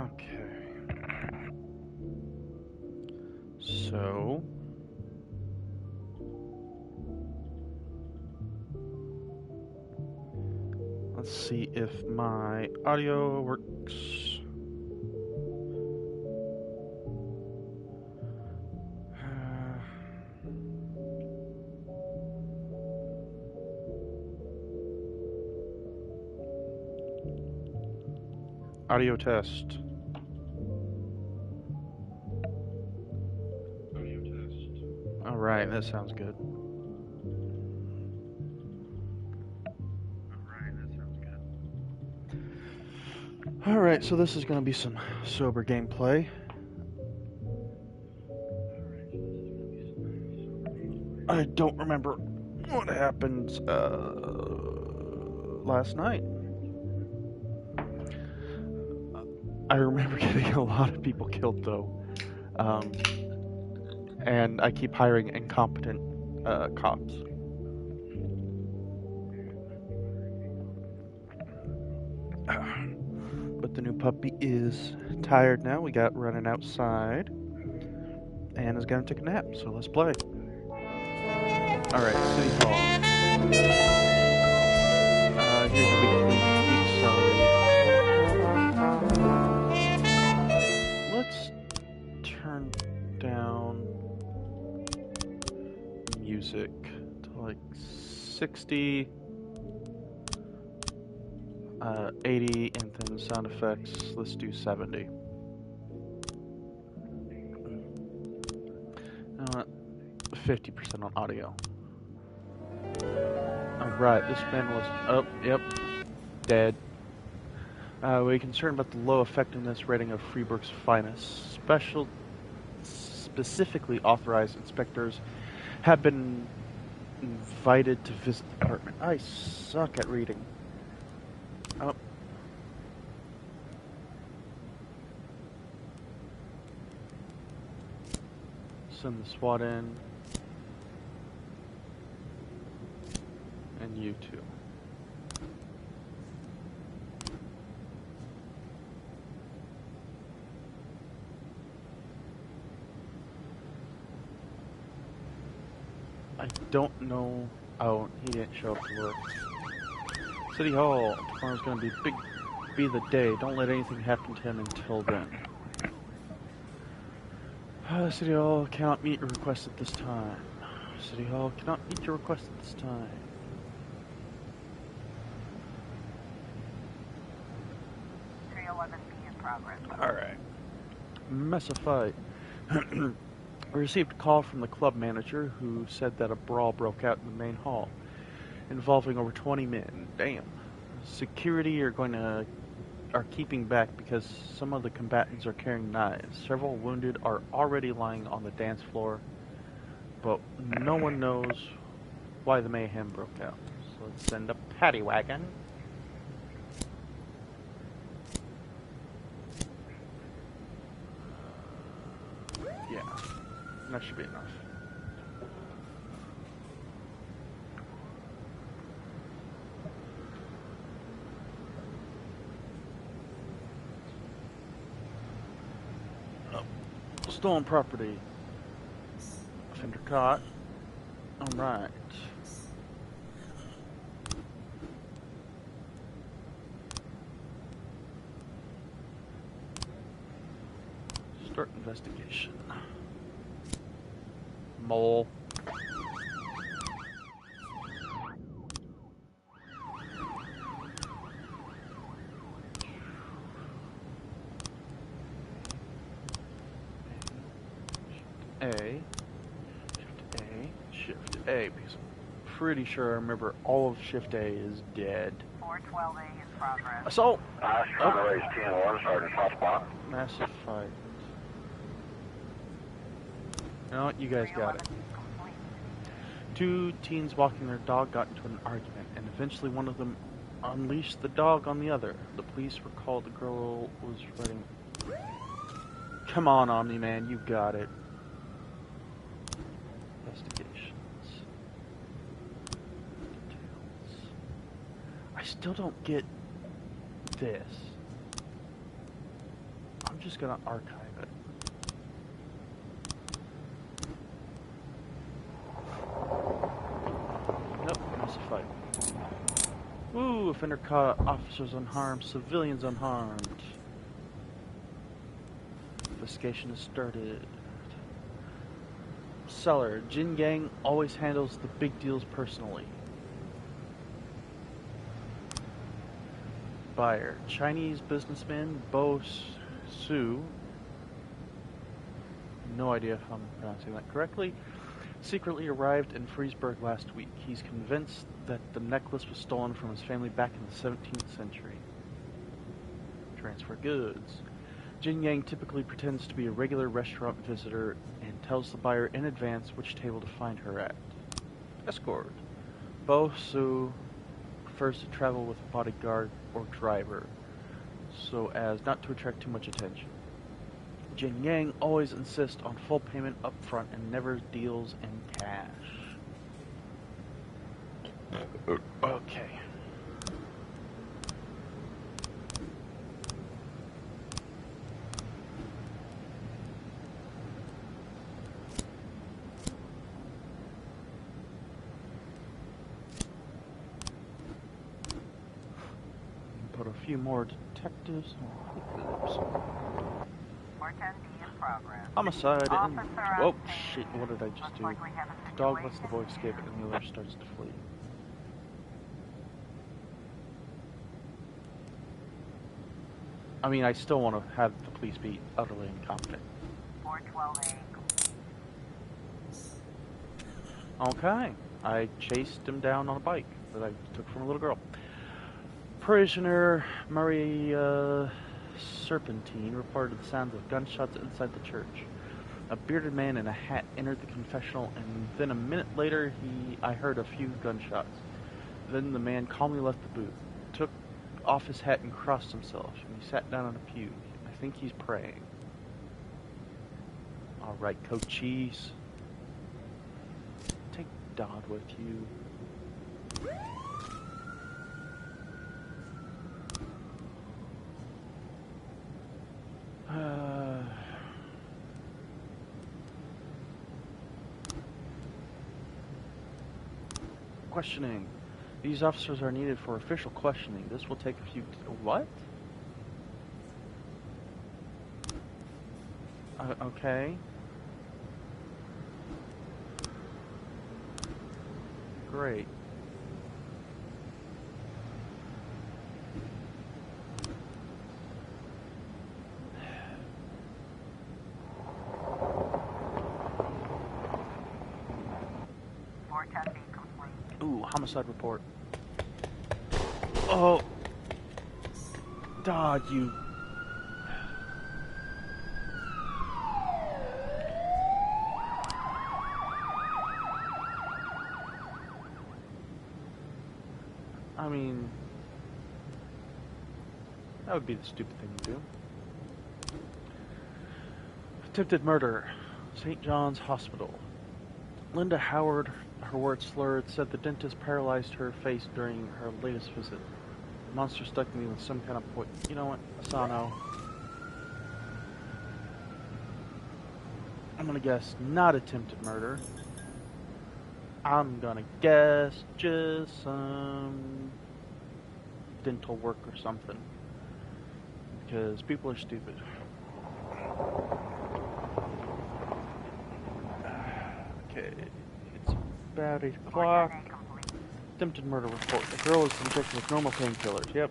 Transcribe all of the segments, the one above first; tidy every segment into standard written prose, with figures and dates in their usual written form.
Okay. So let's see if my audio works. Audio test. All right, that sounds good. All right, so this is going to be some sober gameplay. I don't remember what happened last night. I remember getting a lot of people killed though, and I keep hiring incompetent cops. But the new puppy is tired now. We got running outside, and is gonna take a nap. So let's play. All right, City Hall. Here's your big accelerate. Let's turn down music to like 60, 80, and then sound effects. Let's do 70. 50% on audio. Alright, this man was... Oh, yep. Dead. We're concerned about the low effectiveness rating of Freeburg's finest. Specifically authorized inspectors have been invited to visit the department. I suck at reading. Oh. Send the SWAT in. And you too. I don't know. Oh, he didn't show up to work. City Hall. Tomorrow's gonna be the day. Don't let anything happen to him until then. City Hall cannot meet your request at this time. City Hall cannot meet your request at this time. Alright. Mess of fight. We received a call from the club manager who said that a brawl broke out in the main hall, involving over 20 men. Damn. Security are keeping back because some of the combatants are carrying knives. Several wounded are already lying on the dance floor, but no one knows why the mayhem broke out. So let's send a paddy wagon. Yeah, that should be enough. Stolen property. Offender caught. Alright. Start investigation. Mole. Shift A, because I'm pretty sure I remember all of Shift A is dead. 412A in progress. Assault! Raise 10-1, Sergeant Hotspot. Massive fight. No, you guys got it. Two teens walking their dog got into an argument, and eventually one of them unleashed the dog on the other. The police were called. The girl was running. Come on, Omni-Man, you got it. Investigations. Details. I still don't get this. I'm just gonna archive it. Nope, missed a fight. Woo, offender caught, officers unharmed, civilians unharmed. Investigation has started. Seller, Jin Gang always handles the big deals personally. Buyer, Chinese businessman Bo Su. No idea if I'm pronouncing that correctly. Secretly arrived in Friesburg last week. He's convinced that the necklace was stolen from his family back in the 17th century. Transfer goods. Jin Yang typically pretends to be a regular restaurant visitor and tells the buyer in advance which table to find her at. Escort. Bo Su prefers to travel with a bodyguard or driver so as not to attract too much attention. Jin Yang always insists on full payment up front and never deals in cash. Okay. Put a few more detectives. Homicide and... Oh, shit, what did I just do? The dog lets the boy escape and the other starts to flee. I mean, I still want to have the police be utterly incompetent. 412A. Okay. I chased him down on a bike that I took from a little girl. Prisoner Maria Serpentine reported the sounds of gunshots inside the church. A bearded man in a hat entered the confessional, and then a minute later I heard a few gunshots. Then the man calmly left the booth, took off his hat and crossed himself, and he sat down on a pew. I think he's praying. Alright, Cochise. Take Dodd with you. Questioning. These officers are needed for official questioning. This will take a few... What? Okay. Great. Ooh, homicide report. Oh. Dodd, you... I mean... That would be the stupid thing to do. Attempted murder. St. John's Hospital. Linda Howard, her words slurred, said the dentist paralyzed her face during her latest visit. The monster stuck me with some kind of point. You know what? Asano. I'm gonna guess not attempted murder. I'm gonna guess just some dental work or something. Because people are stupid. Okay, it's about 8 o'clock. Attempted murder report. The girl is injected with normal painkillers. Yep.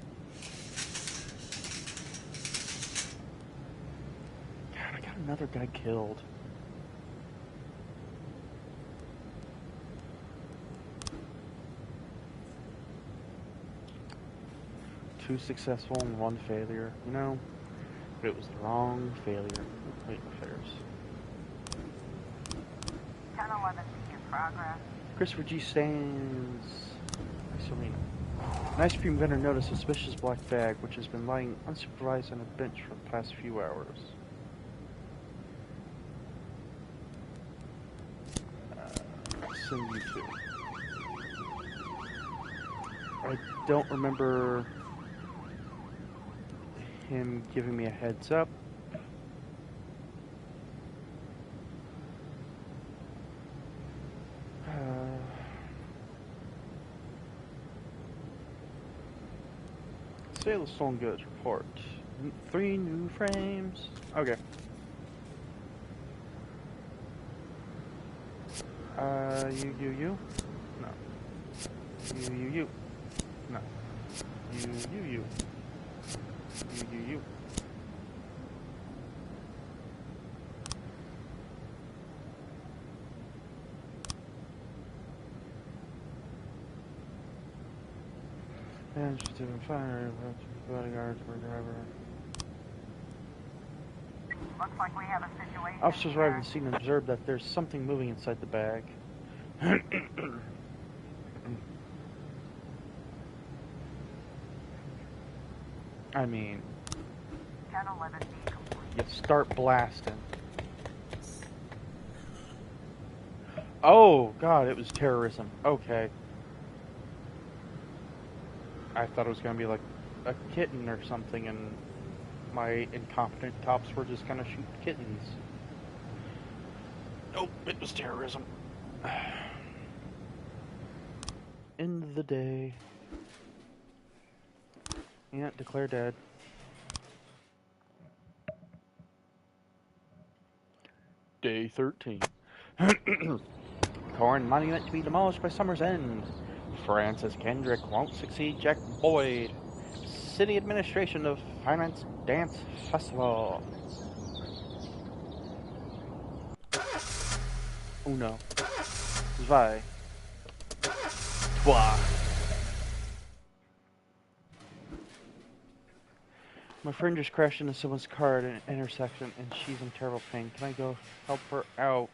God, I got another guy killed. Two successful and one failure. You know, but it was the wrong failure. Wait, affairs. 1011 in progress. Christopher G. Stands. Isolina. An ice cream vendor noticed a suspicious black bag, which has been lying unsupervised on a bench for the past few hours. Send you to. I don't remember him giving me a heads up. Sale of stolen goods report. 3 new frames. Okay. You. No. You. No. You. You. And she's doing fire, bodyguards or driver. Looks like we have a situation. Officers arrived at the scene and observed that there's something moving inside the bag. I mean, 1011 B complete. you start blasting. Oh, God, it was terrorism. Okay. I thought it was going to be like a kitten or something, and my incompetent cops were just going to shoot kittens. Nope, it was terrorism. End of the day. Yeah, declare dead. Day 13. Corn monument to be demolished by summer's end. Francis Kendrick won't succeed Jack Boyd. City administration of Finance Dance Festival. Uno. Zwei. Trois. My friend just crashed into someone's car at an intersection and she's in terrible pain. Can I go help her out?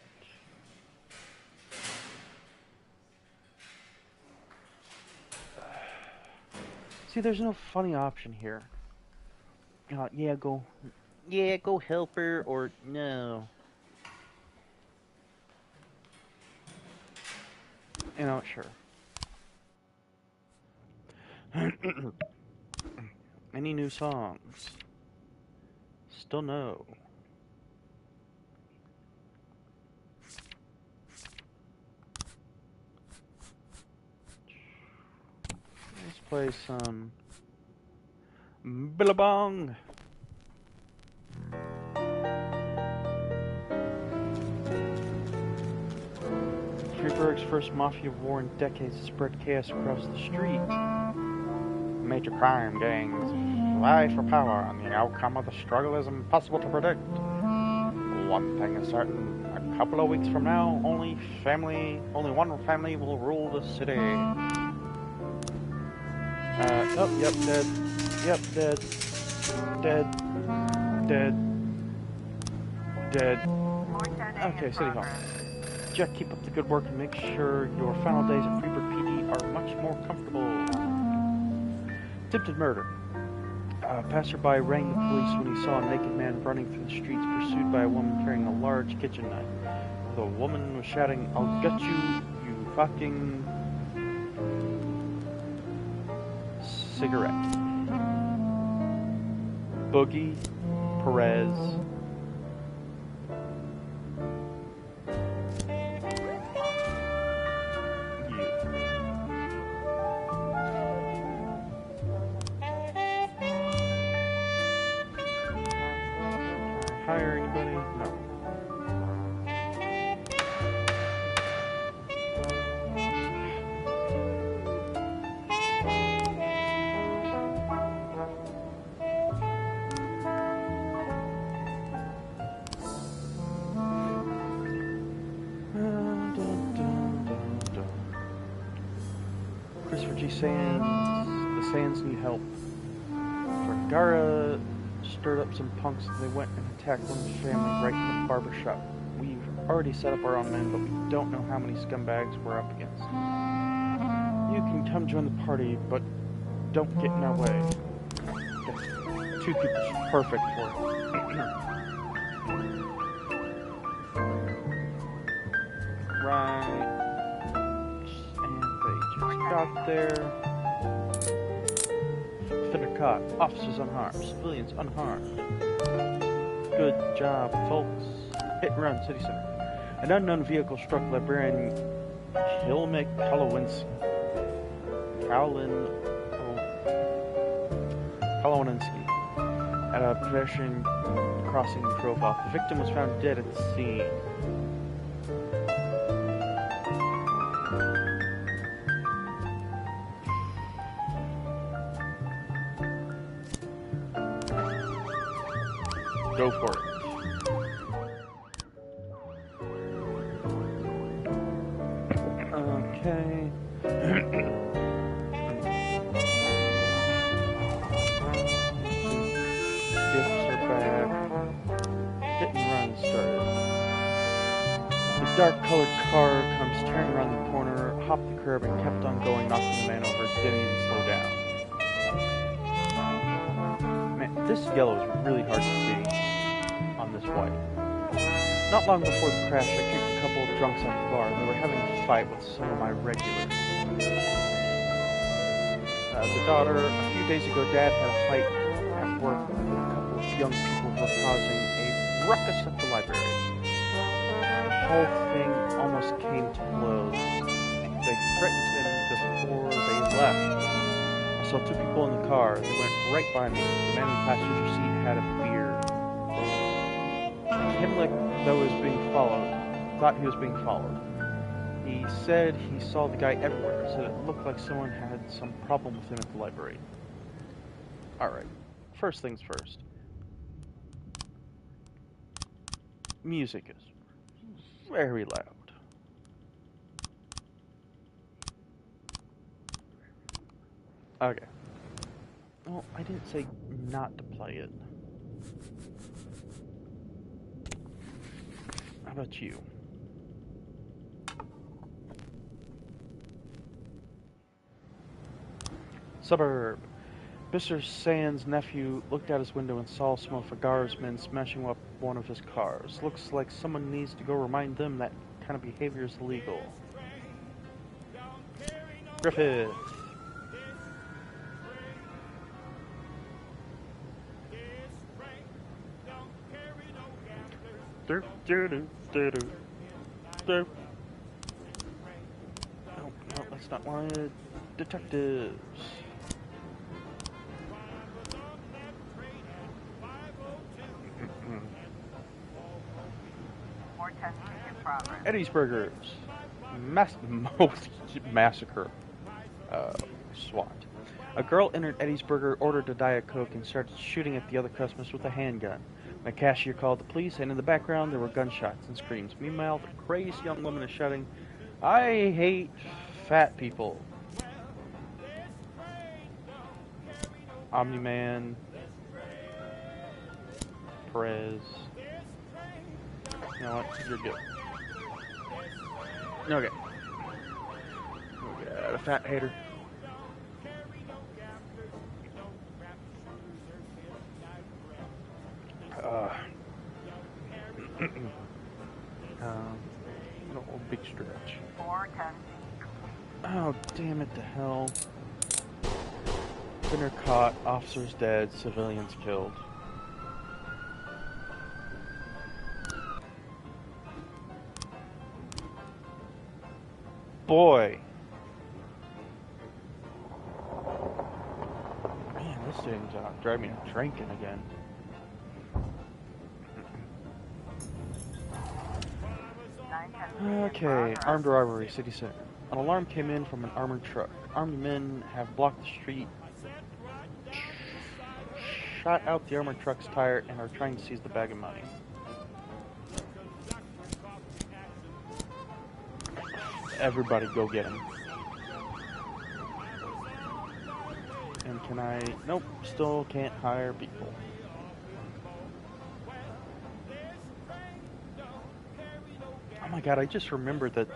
See, there's no funny option here. Yeah, go help her, or no. You know, sure. Any new songs? Still no. Let's play some Billabong. Freeburg's first mafia war in decades spread chaos across the street. Major crime gangs vie for power, and the outcome of the struggle is impossible to predict. One thing is certain: a couple of weeks from now, only one family will rule the city. Yep, dead. Yep, dead. Dead. Okay, City Hall. Jack, keep up the good work and make sure your final days at Freeburg PD are much more comfortable. Attempted murder. A passerby rang the police when he saw a naked man running through the streets pursued by a woman carrying a large kitchen knife. The woman was shouting, "I'll get you, you fucking..." Cigarette. Boogie Perez. Hire anybody? No. Christopher G. Sands. The Sands need help. Vergara stirred up some punks and they went and attacked one family right in the barber shop. We've already set up our own men, but we don't know how many scumbags we're up against. You can come join the party, but don't get in our way. That's 2 people's perfect for it. Right. And they just got there. Thunder caught. Officers unharmed. Civilians unharmed. Good job, folks. Hit and run, city center. An unknown vehicle struck librarian Kilmick Kalowinski. Kaloninsky at a pedestrian crossing and drove off. The victim was found dead at the scene. Go for it. Okay. Gifts are back. Hit and run started. The dark-colored car comes turning around the corner, hopped the curb, and kept on going, knocking the man over. Didn't even slow down. Man, this yellow is really hard to see on this white. Not long before the crash, I kicked a couple of drunks out of the bar, and they were having a fight with some of my regulars. The daughter, a few days ago, Dad had a fight at work with a couple of young people who were causing a ruckus at the library. The whole thing almost came to blows. They threatened him before they left. I saw two people in the car. They went right by me. The man in the passenger seat had a beard. Himmler, though, thought he was being followed. He said he saw the guy everywhere, said it looked like someone had some problem with him at the library. Alright, first things first. Music is very loud. Okay. Well, I didn't say not to play it. How about you? Suburb. Mr. Sand's nephew looked out his window and saw some of Agar's men smashing up one of his cars. Looks like someone needs to go remind them that kind of behavior is illegal. Griffith. No, that's not wanted. Detectives. Eddie's Burgers. Massacre. SWAT. A girl entered Eddie's Burger, ordered a Diet Coke, and started shooting at the other customers with a handgun. The cashier called the police, and in the background there were gunshots and screams. Meanwhile, the crazed young woman is shouting, "I hate fat people." Omni-Man. Perez. You know what? You're good. Okay. We got a fat hater. A big stretch. Oh, damn it to hell. Dinner caught, officers dead, civilians killed. Boy. Man, this thing's driving me drinking again. Okay, armed robbery, city center. An alarm came in from an armored truck. Armed men have blocked the street, shot out the armored truck's tire, and are trying to seize the bag of money. Everybody go get him. And can I... Nope, still can't hire people. Oh my god, I just remembered that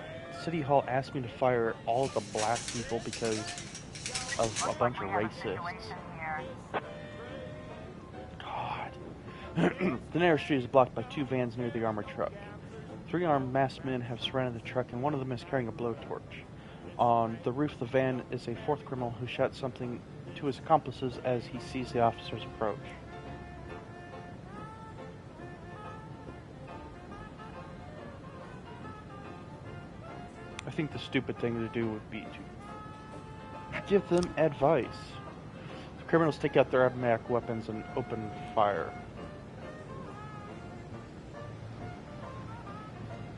City Hall asked me to fire all the black people because of a bunch of racists. God. The narrow street is blocked by two vans near the armored truck. 3 armed masked men have surrounded the truck, and one of them is carrying a blowtorch. On the roof of the van is a 4th criminal who shouts something to his accomplices as he sees the officers approach. I think the stupid thing to do would be to give them advice. Criminals take out their automatic weapons and open fire.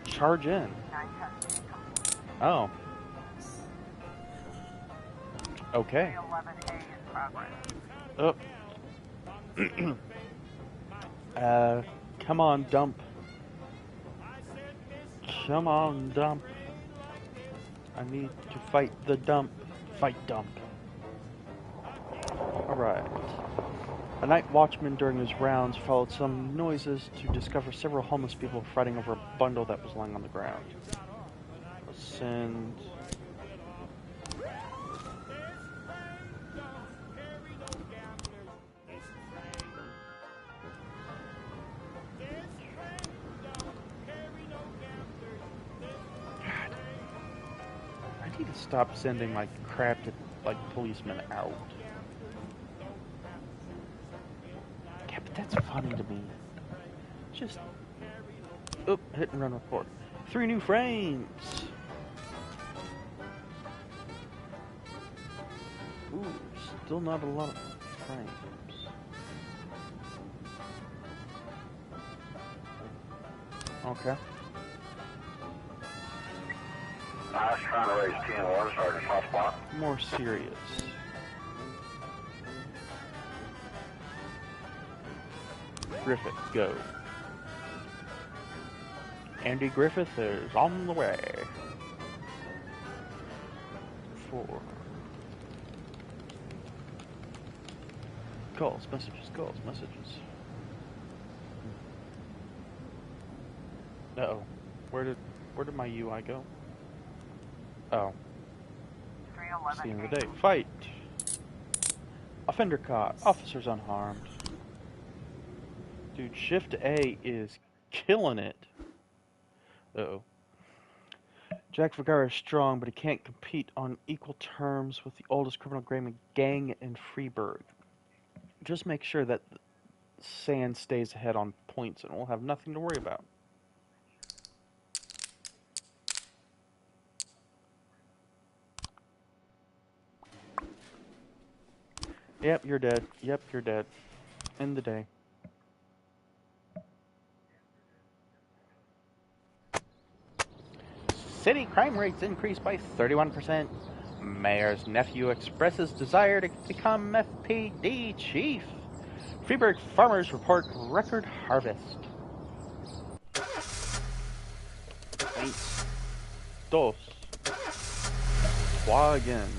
Charge in. 910 complete. Oh. Okay. 311A in progress. Oh. Come on, dump. Come on, dump. I need to fight the dump. Fight dump. Alright. A night watchman during his rounds followed some noises to discover several homeless people fighting over a bundle that was lying on the ground. Send. God. I need to stop sending like crap to like policemen out. Yeah, but that's funny to me. Just hit and run report. 3 new frames. Ooh, still not a lot of frames. Okay. I was trying to raise 10-1, Sergeant Hot Spot. More serious. Griffith, go. Andy Griffith is on the way. 4. Calls, messages. Uh-oh. Where did my UI go? Oh. It's the end of the day. Fight! Offender caught. Officers unharmed. Dude, Shift A is killing it. Uh-oh. Jack Vergara is strong, but he can't compete on equal terms with the oldest criminal gang in Freeburg. Just make sure that Sand stays ahead on points and we'll have nothing to worry about. Yep, you're dead. Yep, you're dead. End the day. City crime rates increased by 31%. Mayor's nephew expresses desire to become FPD chief. Freeburg farmers report record harvest. 8, 2, 3 again.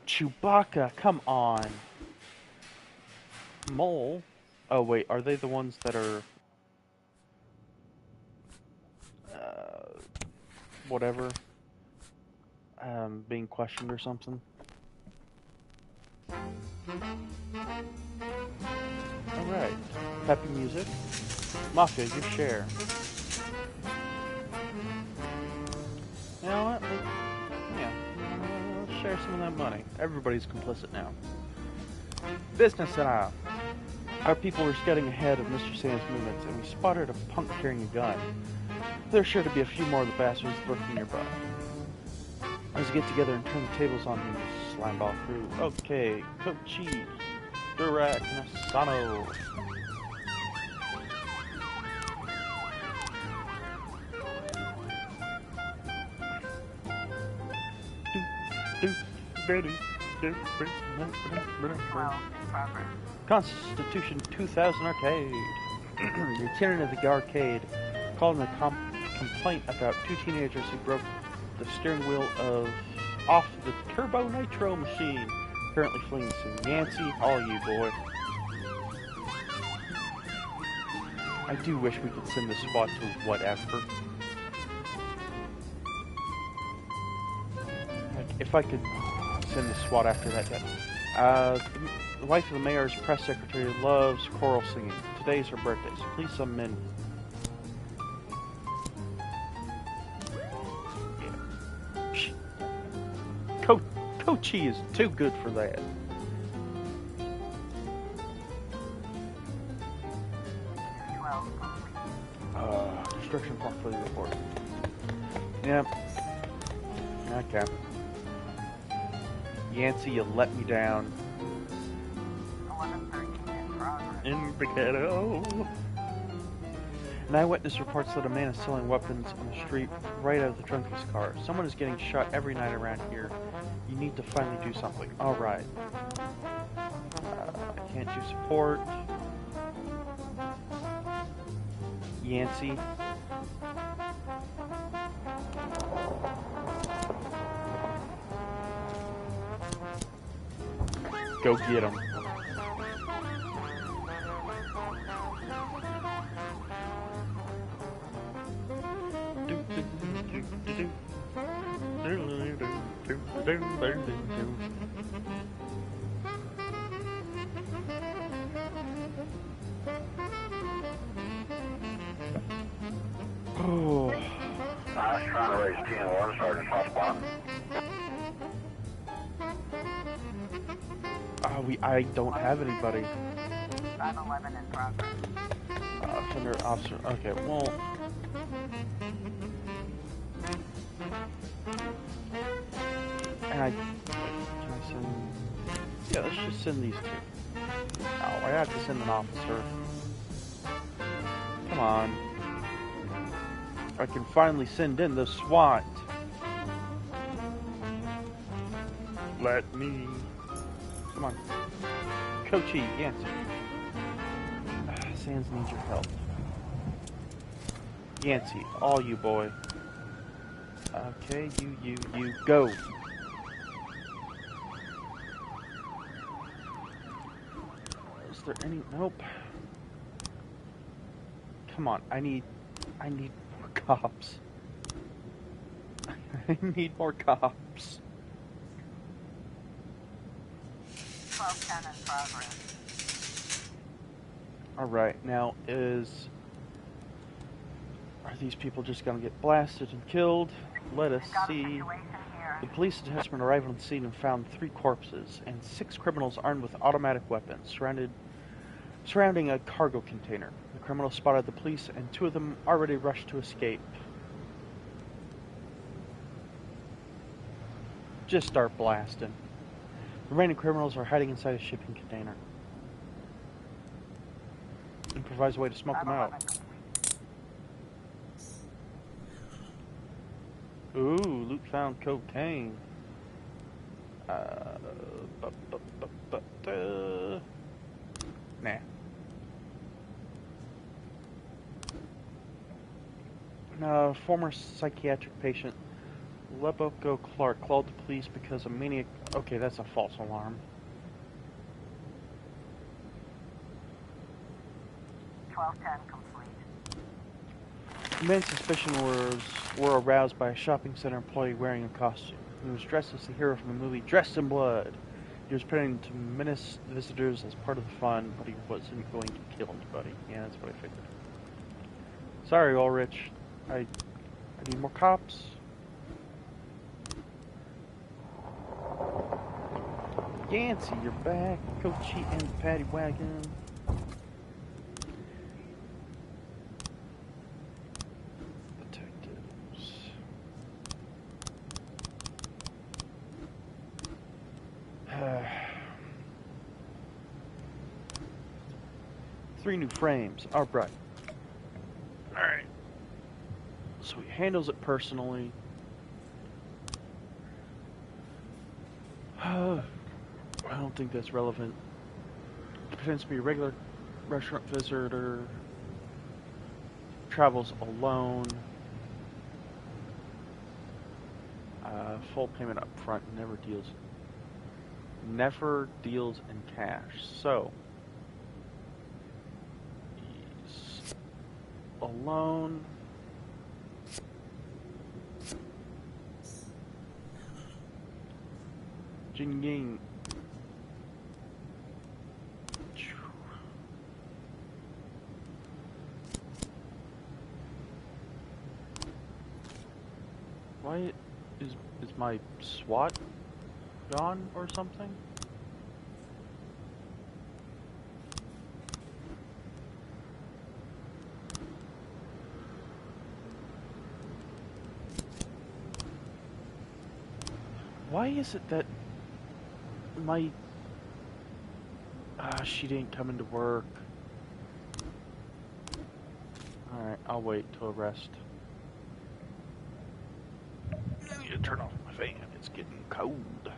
Chewbacca, come on. Mole. Oh wait, are they the ones that are whatever, being questioned or something? Alright. Happy music. Mafia, your share. You know what? Let's share some of that money. Everybody's complicit now. Business style. Our people were getting ahead of Mr. Sand's movements, and we spotted a punk carrying a gun. There's sure to be a few more of the bastards lurking nearby. Let's get together and turn the tables on him and slime ball through. Okay, cooked cheese, Durac, Nasano. Constitution 2000 Arcade. The attendant of the arcade called in a complaint about 2 teenagers who broke the steering wheel off the Turbo Nitro machine. Currently fleeing the scene. Nancy, how are you, boy? I do wish we could send the SWAT to whatever. Like, if I could send the SWAT after that guy. The wife of the mayor's press secretary loves choral singing. Today's her birthday, so please some men. Yeah. Kochi is too good for that. Destruction portfolio report. Yep. Okay. Yancey, you let me down. 1113 in progress. In the ghetto. An eyewitness reports that a man is selling weapons on the street right out of the trunk of his car. Someone is getting shot every night around here. You need to finally do something. Alright. I can't do support. Yancey. Go get him. Oh. I was trying to raise 10-1, Sergeant Hotspot. I don't have anybody. 511 in progress. Offender, officer. Okay, well. And can I send? Yeah, let's just send these two. Oh, I have to send an officer. Come on. I can finally send in the SWAT. Let me. Come on. Coachy, Yancey. Sands needs your help. Yancey, all you, boy. Okay, you, go. Is there any? Nope. Come on, I need more cops. I need more cops. 1210 in progress. Alright, now are these people just gonna get blasted and killed? Let us Got a see. situation here. The police detachment arrived on the scene and found 3 corpses and 6 criminals armed with automatic weapons surrounding a cargo container. The criminals spotted the police and 2 of them already rushed to escape. Just start blasting. The remaining criminals are hiding inside a shipping container. Improvise a way to smoke them out. 511 complete. Ooh, Luke found cocaine. Nah. Former psychiatric patient Leboko Clark called the police because a maniac. Okay, that's a false alarm. 1210 complete. The man's suspicion were aroused by a shopping center employee wearing a costume. He was dressed as the hero from the movie Dressed in Blood. He was pretending to menace visitors as part of the fun, but he wasn't going to kill anybody. Yeah, that's what I figured. Sorry, Ulrich. I need more cops. Yancey, you're back. Coachy and the paddy wagon. Detectives. Three new frames. Alright. Alright. So he handles it personally. I don't think that's relevant. Pretends to be a regular restaurant visitor. Travels alone. Full payment up front. Never deals in cash. So he's alone. Jing Ying. Why is my SWAT gone or something? Why is it that My... she didn't come into work. Alright, I'll wait till rest. I need to turn off my fan. It's getting cold.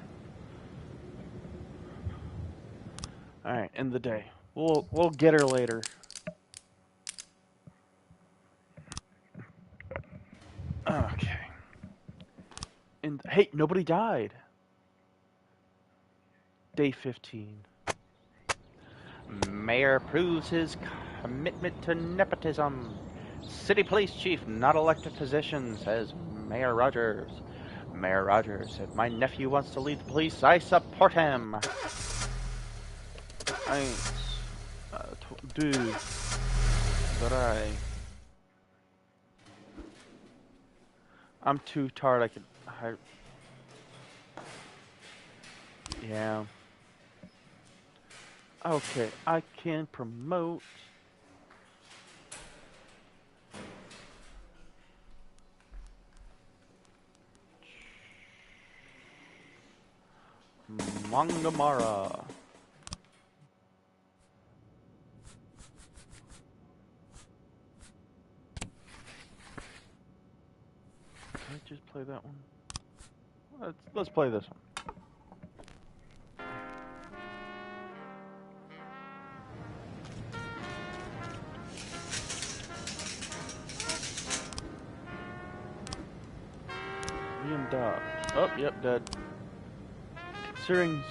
Alright, end the day. We'll get her later. Okay. And hey, nobody died. Day 15. Mayor proves his commitment to nepotism. City police chief not elected position, says Mayor Rogers. Mayor Rogers, if my nephew wants to lead the police, I support him. Thanks. Dude. But I'm too tired, yeah. Okay, I can promote. Mangamara. Can I just play that one? Let's play this one. Liam Dobbs. Oh, yep, dead. Considering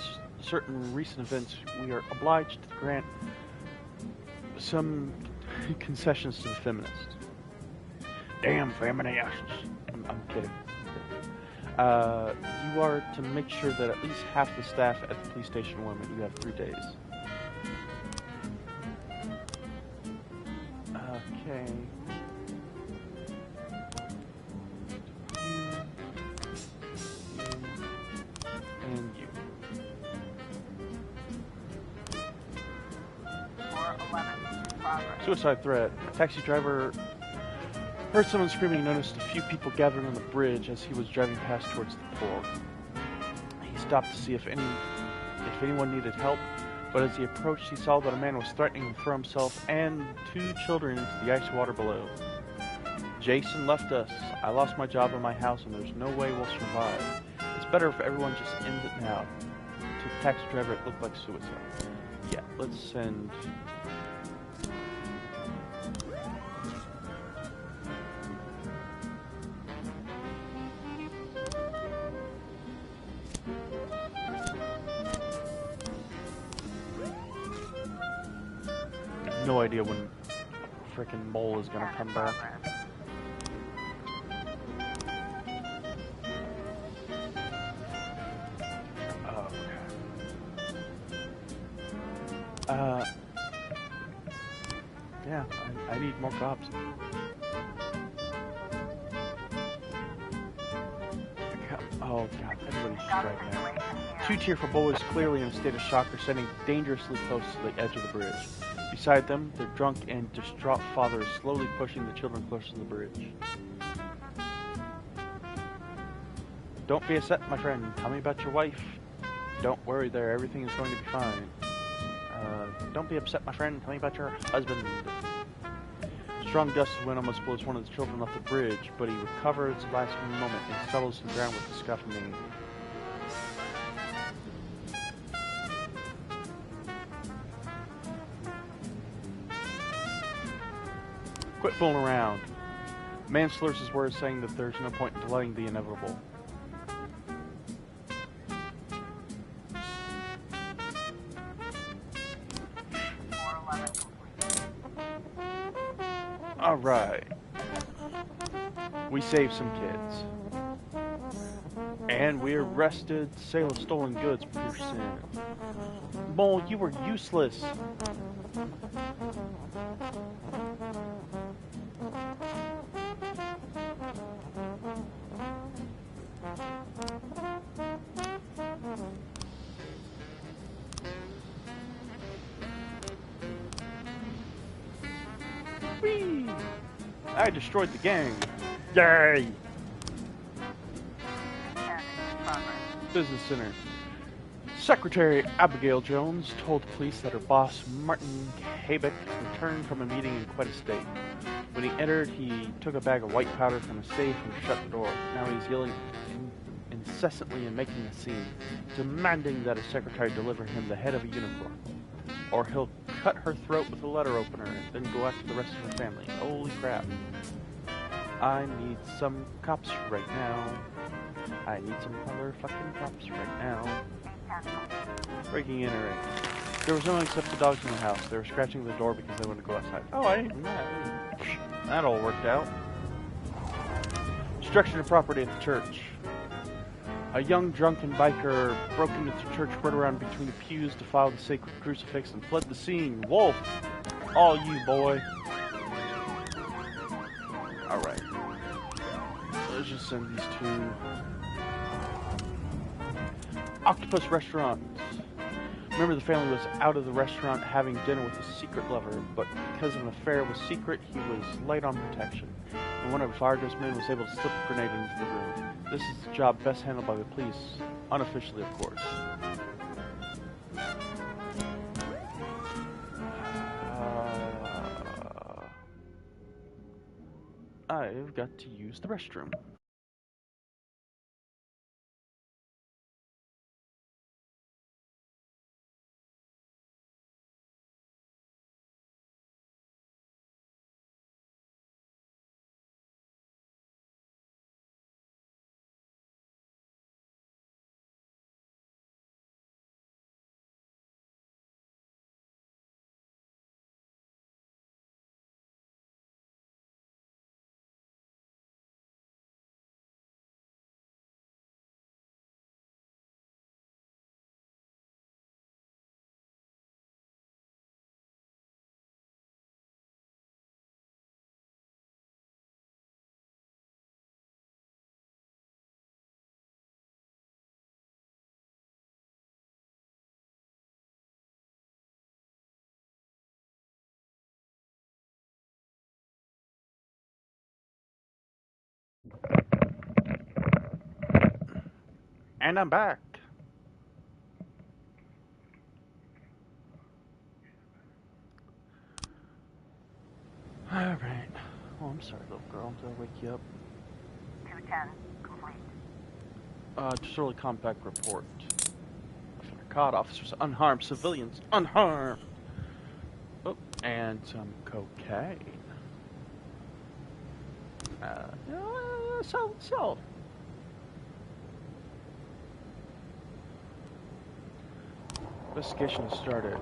certain recent events, we are obliged to grant some concessions to the feminists. Damn feminists. I'm kidding. You are to make sure that at least half the staff at the police station women. You have 3 days. Okay. And you. 411, progress. Suicide threat. A taxi driver heard someone screaming and noticed a few people gathered on the bridge as he was driving past towards the port. He stopped to see if anyone needed help, but as he approached, he saw that a man was threatening to throw himself and 2 children into the ice water below. Jason left us. I lost my job and my house, and there's no way we'll survive. It's better if everyone just ends it now. To the taxi driver, it looked like suicide. Yeah, let's send... No idea when frickin' mole is gonna come back. Oh, okay. Yeah, I need more cops. Oh god, everybody's striking now. 2 tearful boys, clearly in a state of shock, are standing dangerously close to the edge of the bridge. Beside them, their drunk and distraught father is slowly pushing the children closer to the bridge. Don't be upset, my friend. Tell me about your wife. Don't worry there, everything is going to be fine. Don't be upset, my friend. Tell me about your husband. Strong gust of wind almost blows one of the children off the bridge, but he recovers at the last moment and settles to the ground with a scuffed knee. Quit fooling around. Man slurs his words, saying that there's no point in delaying the inevitable. Alright. We saved some kids. And we arrested sale of stolen goods for your sin. Mole, you were useless. Whee! I destroyed the gang. Yay! Business Center. Secretary Abigail Jones told the police that her boss, Martin Habeck, returned from a meeting in quite a state. When he entered, he took a bag of white powder from a safe and shut the door. Now he's yelling incessantly and making a scene, demanding that his secretary deliver him the head of a unicorn, or he'll cut her throat with a letter opener and then go after the rest of her family. Holy crap. I need some cops right now. I need some motherfucking cops right now. Breaking and entering. There was no one except the dogs in the house. They were scratching the door because they wanted to go outside. Oh, I didn't know that. That all worked out. Destruction of property at the church. A young drunken biker broke into the church, run around between the pews, defiled the sacred crucifix, and fled the scene. Wolf! All you, boy. Alright. Let's just send these two. Octopus Restaurant. Remember, the family was out of the restaurant having dinner with a secret lover, but because an affair was secret, he was light on protection, and one of Varda's men was able to slip a grenade into the room. This is the job best handled by the police, unofficially, of course. I've got to use the restroom. And I'm back. Alright. Oh, I'm sorry, little girl. Did I wake you up? 210, complete. Disorderly compact report. Offender caught. Officers unharmed. Civilians unharmed. Oh, and some cocaine. Sold. Investigation started.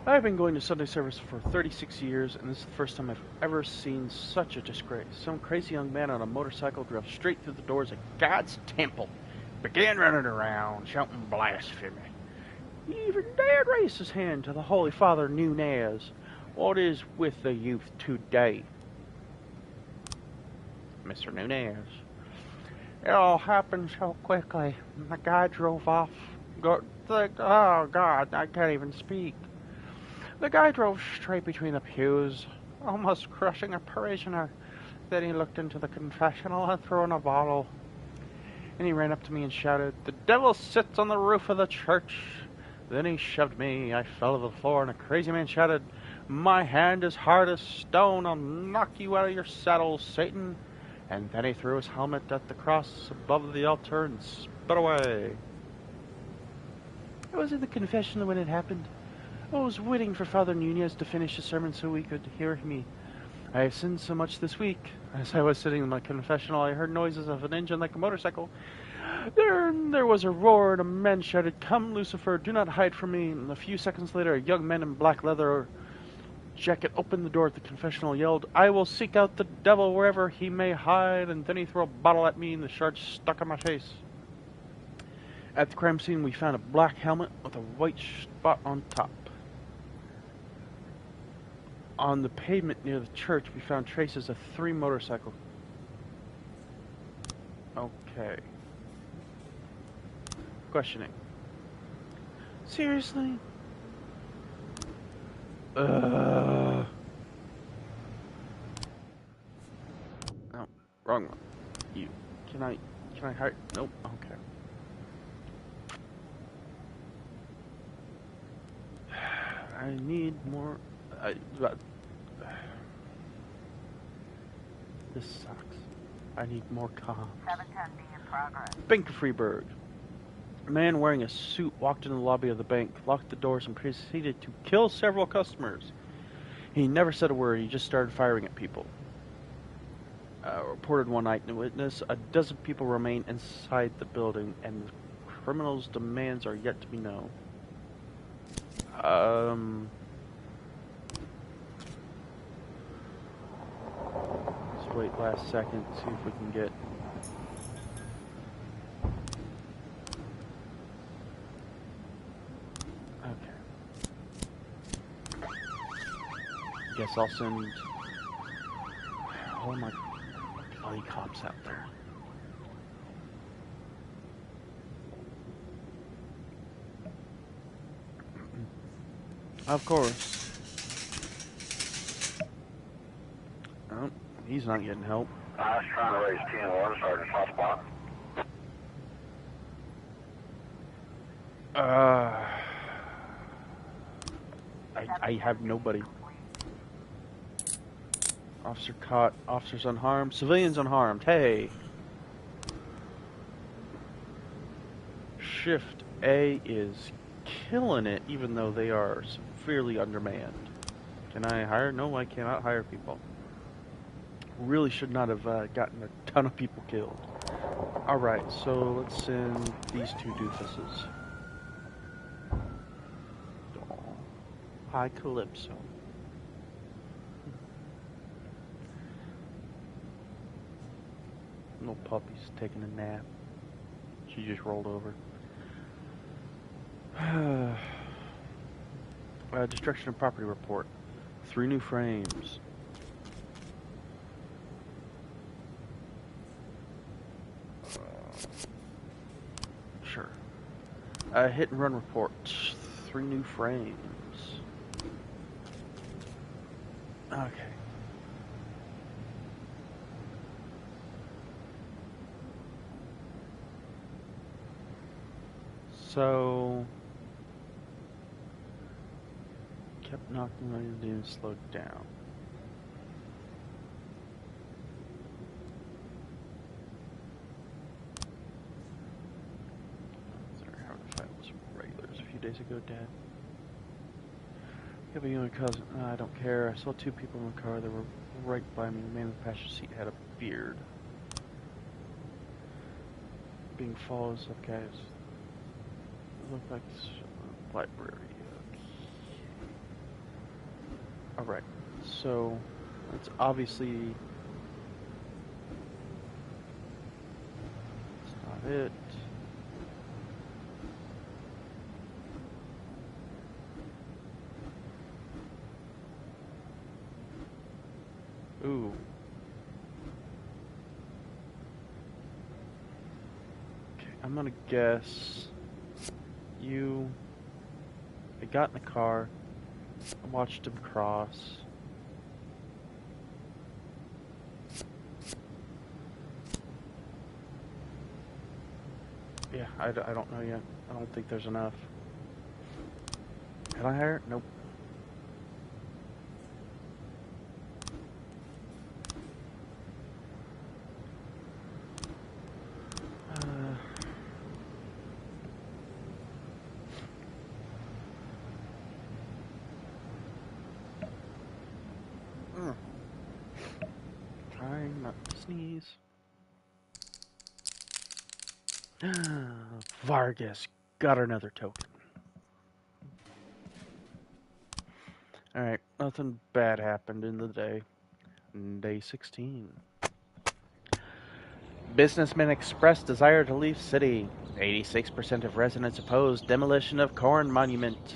I've been going to Sunday service for 36 years, and this is the first time I've ever seen such a disgrace. Some crazy young man on a motorcycle drove straight through the doors of God's temple, began running around, shouting blasphemy. He even dared raise his hand to the Holy Father Nunez. What is with the youth today? Mr. Nunez. It all happened so quickly. The guy drove off. Oh, God, I can't even speak. The guy drove straight between the pews, almost crushing a parishioner. Then he looked into the confessional and threw in a bottle. And he ran up to me and shouted, "The devil sits on the roof of the church." Then he shoved me. I fell to the floor, and a crazy man shouted, "My hand is hard as stone. I'll knock you out of your saddle, Satan." And then he threw his helmet at the cross above the altar and sped away. I was in the confessional when it happened. I was waiting for Father Nunez to finish his sermon so we could hear me. I have sinned so much this week. As I was sitting in my confessional, I heard noises of an engine like a motorcycle. There was a roar, and a man shouted, "Come, Lucifer, do not hide from me." And a few seconds later, a young man in black leather jacket opened the door at the confessional, yelled, "I will seek out the devil wherever he may hide," and then he threw a bottle at me, and the shard stuck on my face. At the crime scene, we found a black helmet with a white spot on top. On the pavement near the church, we found traces of 3 motorcycles. Okay. Questioning. Seriously? No, wrong one. You. Can I hide? Nope. Okay. I need more. This sucks. I need more comms. 710B in progress. Bank of Freeburg. A man wearing a suit walked into the lobby of the bank, locked the doors, and proceeded to kill several customers. He never said a word. He just started firing at people. Reported one eyewitness. A dozen people remain inside the building, and the criminal's demands are yet to be known. Let's wait last second, see if we can get. Okay. Guess I'll send all my bloody cops out there. Of course. Oh, he's not getting help. I was trying to raise 10-1, Sergeant Hotspot. I have nobody. Officer caught. Officers unharmed. Civilians unharmed. Hey. Shift A is killing it, even though they are severely undermanned. Can I hire? No, I cannot hire people. Really should not have gotten a ton of people killed. Alright, so let's send these two doofuses. Oh. Hi, Calypso. Little puppy's taking a nap. She just rolled over. Destruction of property report. 3 new frames. Sure. Hit and run report. 3 new frames. Okay. So kept knocking on it and slowed down. Sorry, how to fight was regulars a few days ago, Dad. Yeah, but you and cousin. I don't care. I saw 2 people in the car. They were right by me. The man in the passenger seat had a beard. Being followed some guys. Look like it's a library. Alright, so it's obviously it's not it. Ooh. Okay, I'm gonna guess I got in the car, I watched him cross. Yeah, I don't know yet. I don't think there's enough. Can I hire it? Nope. Trying not to sneeze. Vargas got another token. Alright, nothing bad happened in the day. Day 16. Businessmen expressed desire to leave city. 86% of residents oppose demolition of corn monument.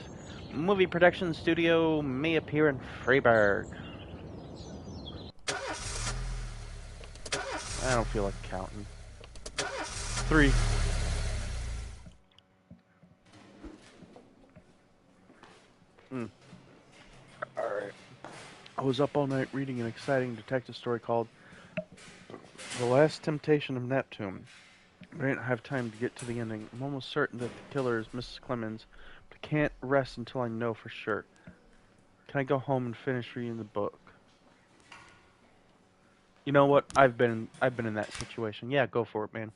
Movie production studio may appear in Freiburg. I don't feel like counting. 3. Alright. I was up all night reading an exciting detective story called The Last Temptation of Neptune. But I didn't have time to get to the ending. I'm almost certain that the killer is Mrs. Clemens, but I can't rest until I know for sure. Can I go home and finish reading the book? You know what? I've been in that situation. Yeah, go for it, man.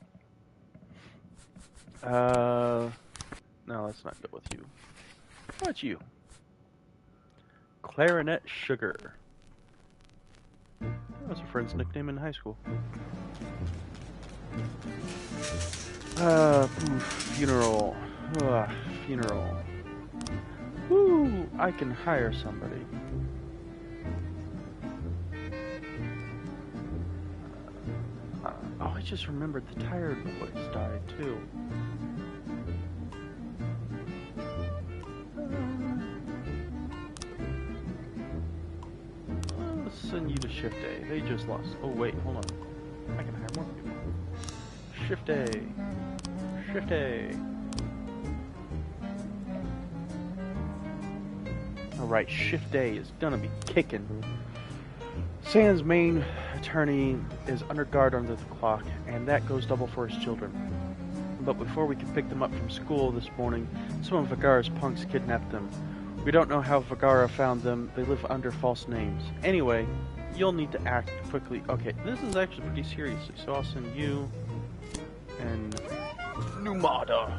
No, let's not go with you. How about you? Clarinet Sugar. That was a friend's nickname in high school. Funeral. Funeral. Woo! I can hire somebody. Oh, I just remembered the Tired Boys died too. Let's send you to Shift A. They just lost. Oh wait, hold on. I can hire more people. Shift A. Shift A. Alright, Shift A is gonna be kicking. Sam's main attorney is under guard under the clock, and that goes double for his children. But before we could pick them up from school this morning, some of Vergara's punks kidnapped them. We don't know how Vergara found them. They live under false names. Anyway, you'll need to act quickly. Okay, this is actually pretty serious, so I'll send you and Numada.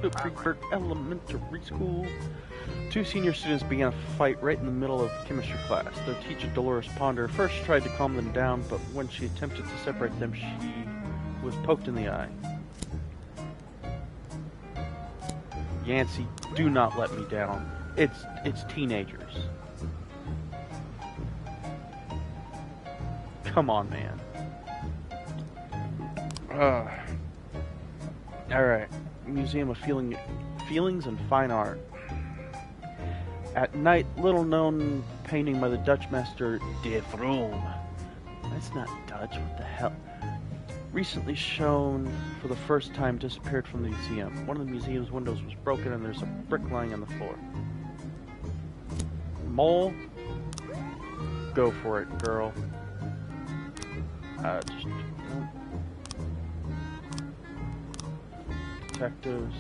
Freeburg Elementary School. Two senior students began a fight right in the middle of chemistry class. Their teacher, Dolores Ponder, first tried to calm them down, but when she attempted to separate them, she was poked in the eye. Yancey, do not let me down. It's teenagers. Come on, man. Alright. Museum of Feelings and Fine Art. At night, little known painting by the Dutch master De Vroom. That's not Dutch, what the hell? Recently shown for the first time, disappeared from the museum. One of the museum's windows was broken and there's a brick lying on the floor. Mole? Go for it, girl. Detectives.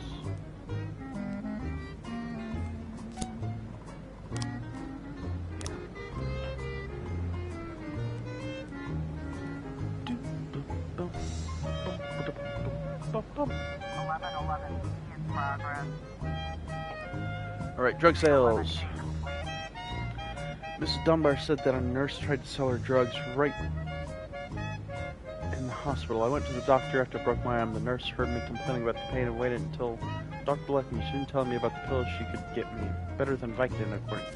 Alright, drug sales. Mrs. Dunbar said that a nurse tried to sell her drugs right in the hospital. I went to the doctor after I broke my arm. The nurse heard me complaining about the pain and waited until Dr. left me. She didn't tell me about the pills she could get me. Better than Vicodin, according.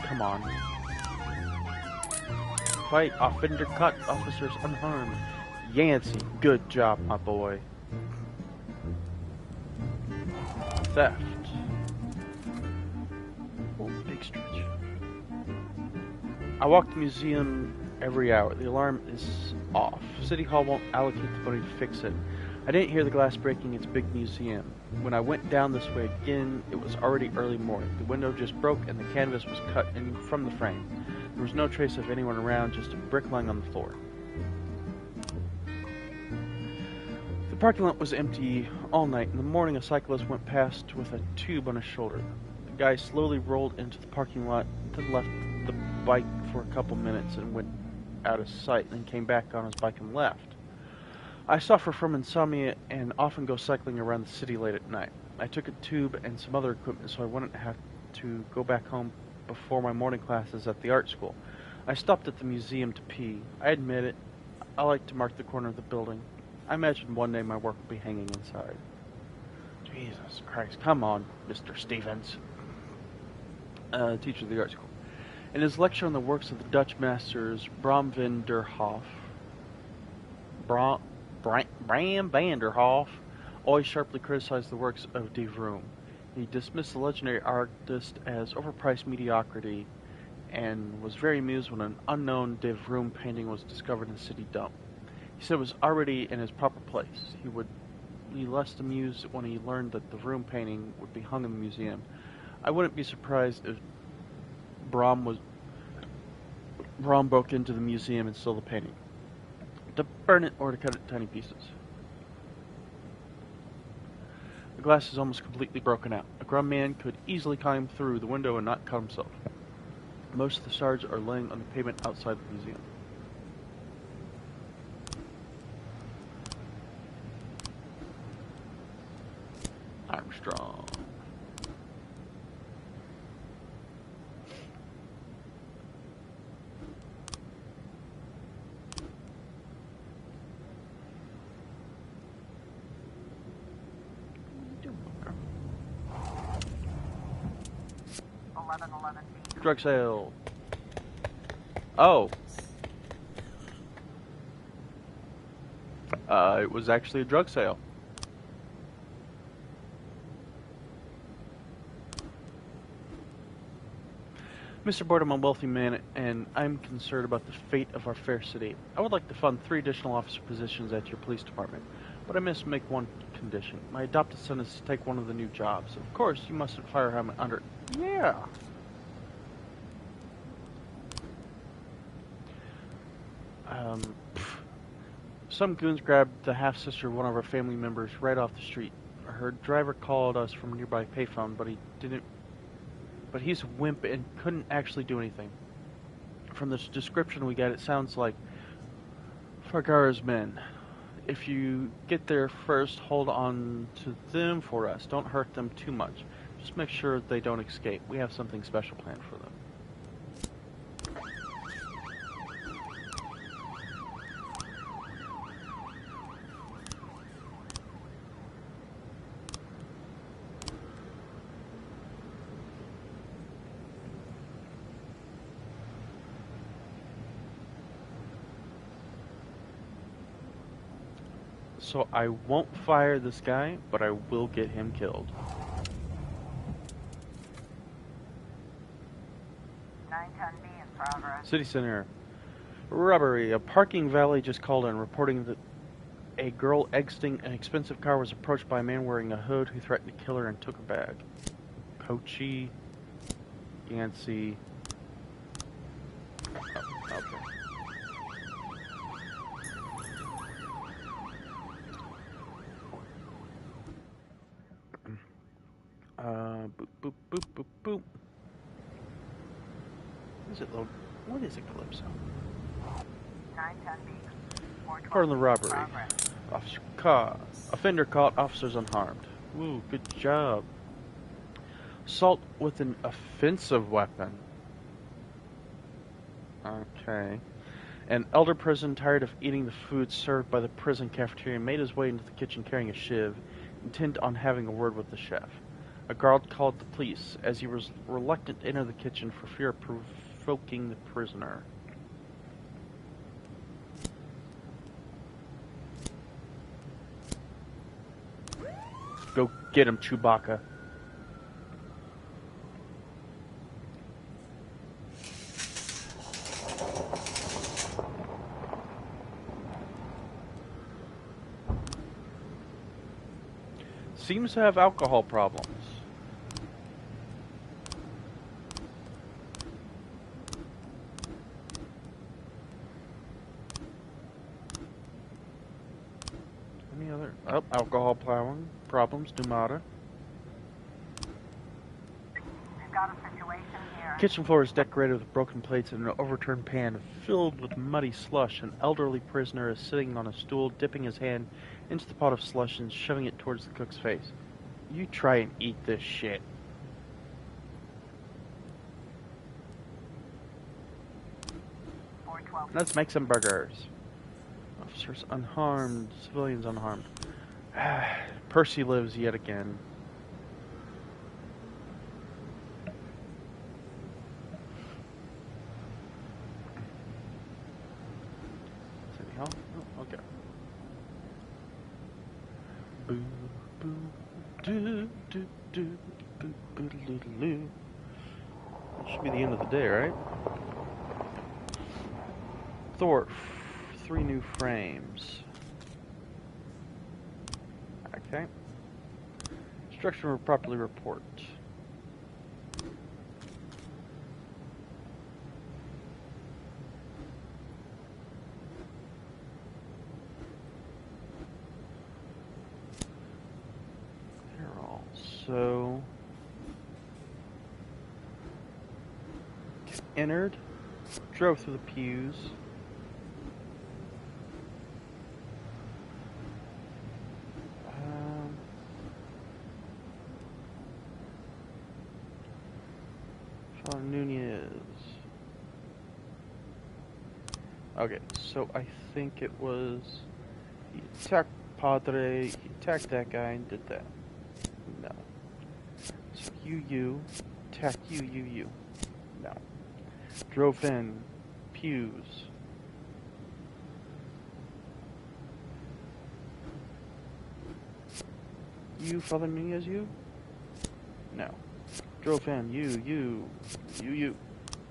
Come on. Fight, offender cut, officers unharmed. Yancey, good job, my boy. Theft. Oh, big stretch. I walk the museum every hour. The alarm is off. City Hall won't allocate the money to fix it. I didn't hear the glass breaking. It's a big museum. When I went down this way again, it was already early morning. The window just broke and the canvas was cut in from the frame. There was no trace of anyone around, just a brick lying on the floor. The parking lot was empty all night. In the morning, a cyclist went past with a tube on his shoulder. The guy slowly rolled into the parking lot, then left the bike for a couple minutes and went out of sight, then came back on his bike and left. I suffer from insomnia and often go cycling around the city late at night. I took a tube and some other equipment so I wouldn't have to go back home before my morning classes at the art school. I stopped at the museum to pee. I admit it, I like to mark the corner of the building. I imagine one day my work will be hanging inside. Jesus Christ, come on, Mr. Stevens. Teacher of the art school. In his lecture on the works of the Dutch masters Bram van der Hoef always sharply criticized the works of De Vroom. He dismissed the legendary artist as overpriced mediocrity and was very amused when an unknown De Vroom painting was discovered in the city dump. He said it was already in his proper place. He would be less amused when he learned that the Vroom painting would be hung in the museum. I wouldn't be surprised if Bram was Ron broke into the museum and stole the painting. To burn it or to cut it in tiny pieces. The glass is almost completely broken out. A grown man could easily climb through the window and not cut himself. Most of the shards are laying on the pavement outside the museum. Armstrong. Drug sale. Oh. It was actually a drug sale. Mr. Board, I'm a wealthy man, and I'm concerned about the fate of our fair city. I would like to fund 3 additional officer positions at your police department, but I must make one condition. My adopted son is to take one of the new jobs. Of course, you mustn't fire him under... Yeah. Some goons grabbed the half-sister of one of our family members right off the street. Her driver called us from a nearby payphone, but he's a wimp and couldn't actually do anything. From the description we got, it sounds like Fargara's men. If you get there first, hold on to them for us. Don't hurt them too much. Just make sure they don't escape. We have something special planned for them. So I won't fire this guy, but I will get him killed. 910B in progress. City Center. Robbery. A parking valet just called in reporting that a girl exiting an expensive car was approached by a man wearing a hood who threatened to kill her and took her bag. Kochi. Yancey. Oh, okay. Boop, boop, boop, boop, boop. What is it, Calypso? 910B. Part of the robbery. Officer caught. Offender caught. Officers unharmed. Ooh, good job. Assault with an offensive weapon. Okay. An elder prison, tired of eating the food served by the prison cafeteria, made his way into the kitchen carrying a shiv, intent on having a word with the chef. A guard called the police, as he was reluctant to enter the kitchen for fear of provoking the prisoner. Go get him, Chewbacca. Seems to have alcohol problems. Any other? Oh, alcohol problems. Numata. We've got a situation here. Kitchen floor is decorated with broken plates and an overturned pan filled with muddy slush. An elderly prisoner is sitting on a stool, dipping his hand into the pot of slush and shoving it towards the cook's face. You try and eat this shit. Let's make some burgers. Officers unharmed, civilians unharmed. Percy lives yet again. City Hall? Oh, okay. Boo, boo, doo, doo, doo, boo, boo, doo, doo, doo. That should be the end of the day, right? Thor, 3 new frames. Okay. Instruction will properly report. – So entered, drove through the pews. Nunez. Okay, so I think it was he attacked Padre, he attacked that guy and did that. No. So you attack you. No. Drove in, pews. You, Father Nunez, you? No. Drove in, you.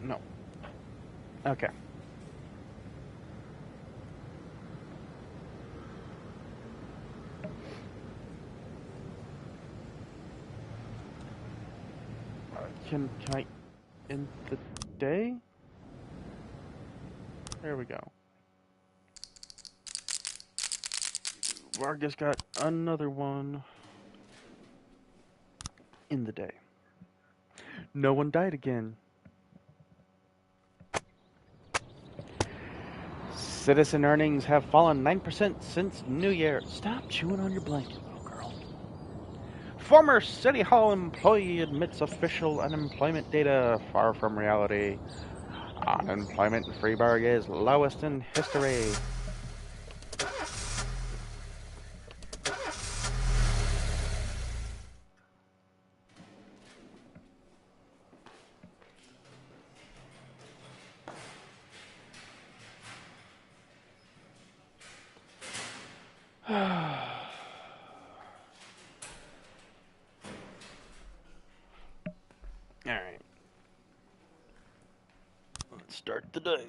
No. Okay. Can I end the day? There we go. Vargas got another one in the day. No one died again. Citizen earnings have fallen 9% since New Year. Stop chewing on your blanket, little girl. Former City Hall employee admits official unemployment data far from reality. Unemployment in Freeburg is lowest in history. Alright. Let's start the day.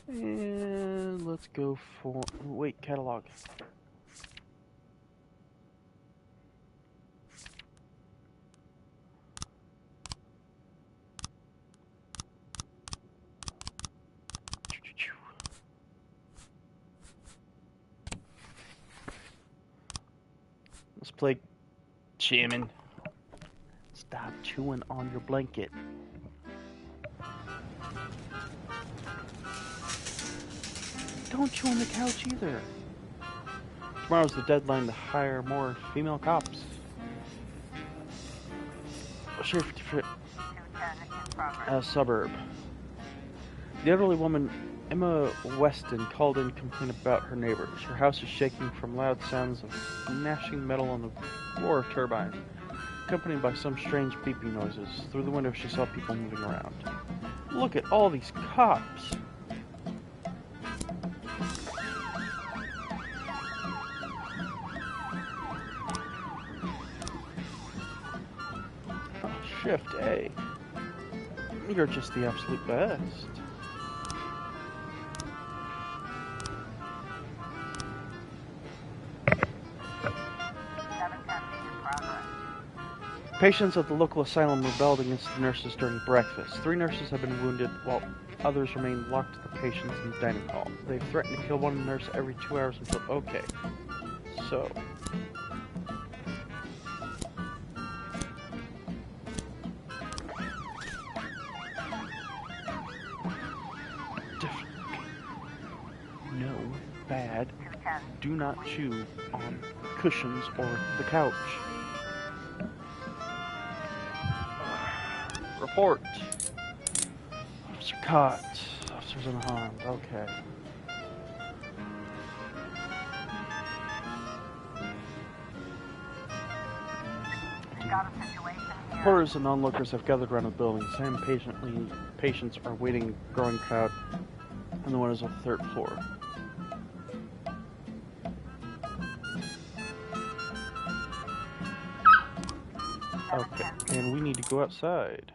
And let's go for... Wait, catalog. Let's play Chairman. Stop chewing on your blanket. Don't chew on the couch either. Tomorrow's the deadline to hire more female cops. Sheriff suburb. The elderly woman, Emma Weston, called in to complain about her neighbors. Her house is shaking from loud sounds of gnashing metal on the floor of turbines, accompanied by some strange beeping noises. Through the window she saw people moving around. Look at all these cops! Shift A. You're just the absolute best. Patients at the local asylum rebelled against the nurses during breakfast. 3 nurses have been wounded, while others remain locked to the patients in the dining hall. They've threatened to kill one nurse every 2 hours until... Okay. So... No, bad. Do not chew on cushions or the couch. Report. Officer caught. Officers unharmed. Okay. Reporters and onlookers have gathered around the building. Some patients are waiting, growing crowd on the windows of the 3rd floor. Okay, and we need to go outside.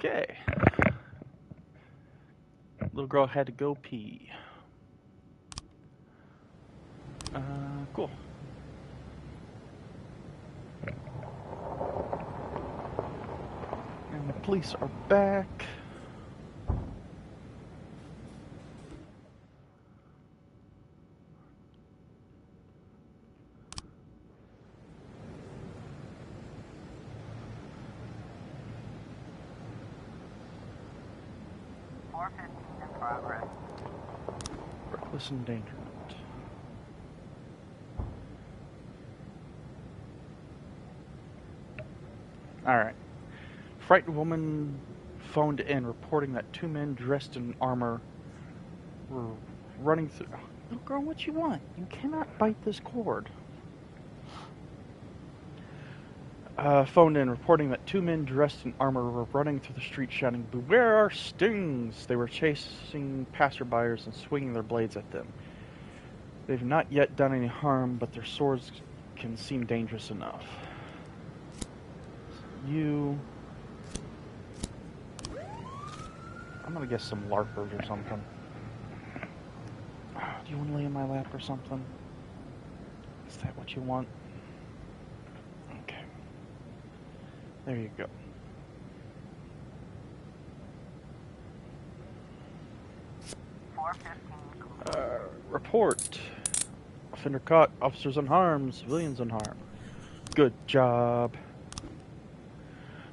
Okay. Little girl had to go pee. Cool. And the police are back. In progress. Reckless endangerment. Alright. Frightened woman phoned in reporting that two men dressed in armor were running through... Little girl, what you want? You cannot bite this cord. Phoned in reporting that two men dressed in armor were running through the street shouting, "Beware our stings!" They were chasing passerbyers and swinging their blades at them. They've not yet done any harm, but their swords can seem dangerous enough. I'm gonna guess some larpers or something. Do you want to lay in my lap or something? Is that what you want? Okay. There you go. Report. Offender caught. Officers unharmed. Civilians unharmed. Good job.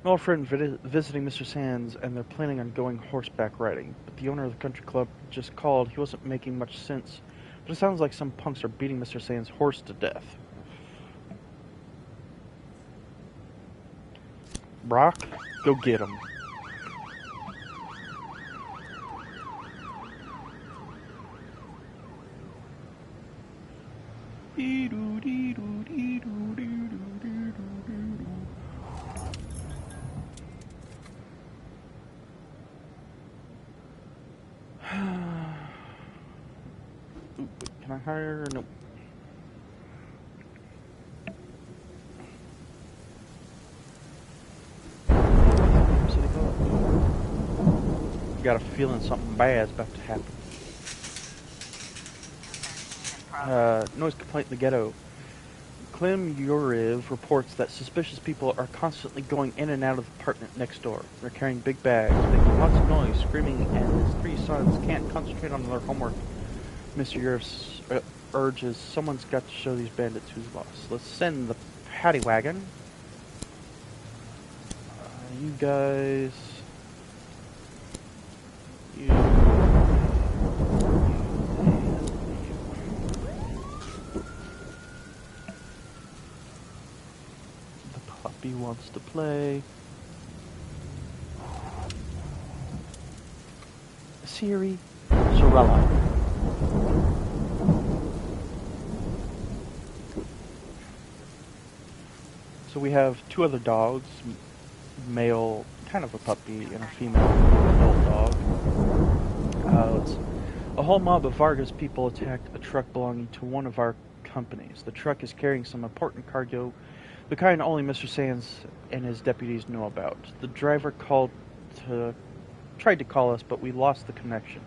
An old friend visiting Mr. Sands, and they're planning on going horseback riding. But the owner of the country club just called. He wasn't making much sense. But it sounds like some punks are beating Mr. Sands' horse to death. Brock, go get him. Can I hire? Nope. City Hall. Got a feeling something bad's about to happen. Noise complaint in the ghetto. Clem Yuriv reports that suspicious people are constantly going in and out of the apartment next door. They're carrying big bags, making lots of noise, screaming, and his three sons can't concentrate on their homework. Mr. Yuriv urges someone's got to show these bandits who's lost. Let's send the paddy wagon. You guys... He wants to play. Siri, Sorella. So we have two other dogs, male, kind of a puppy, and a female adult dog. A whole mob of Vargas people attacked a truck belonging to one of our companies. The truck is carrying some important cargo, the kind only Mr. Sands and his deputies know about. The driver tried to call us, but we lost the connection.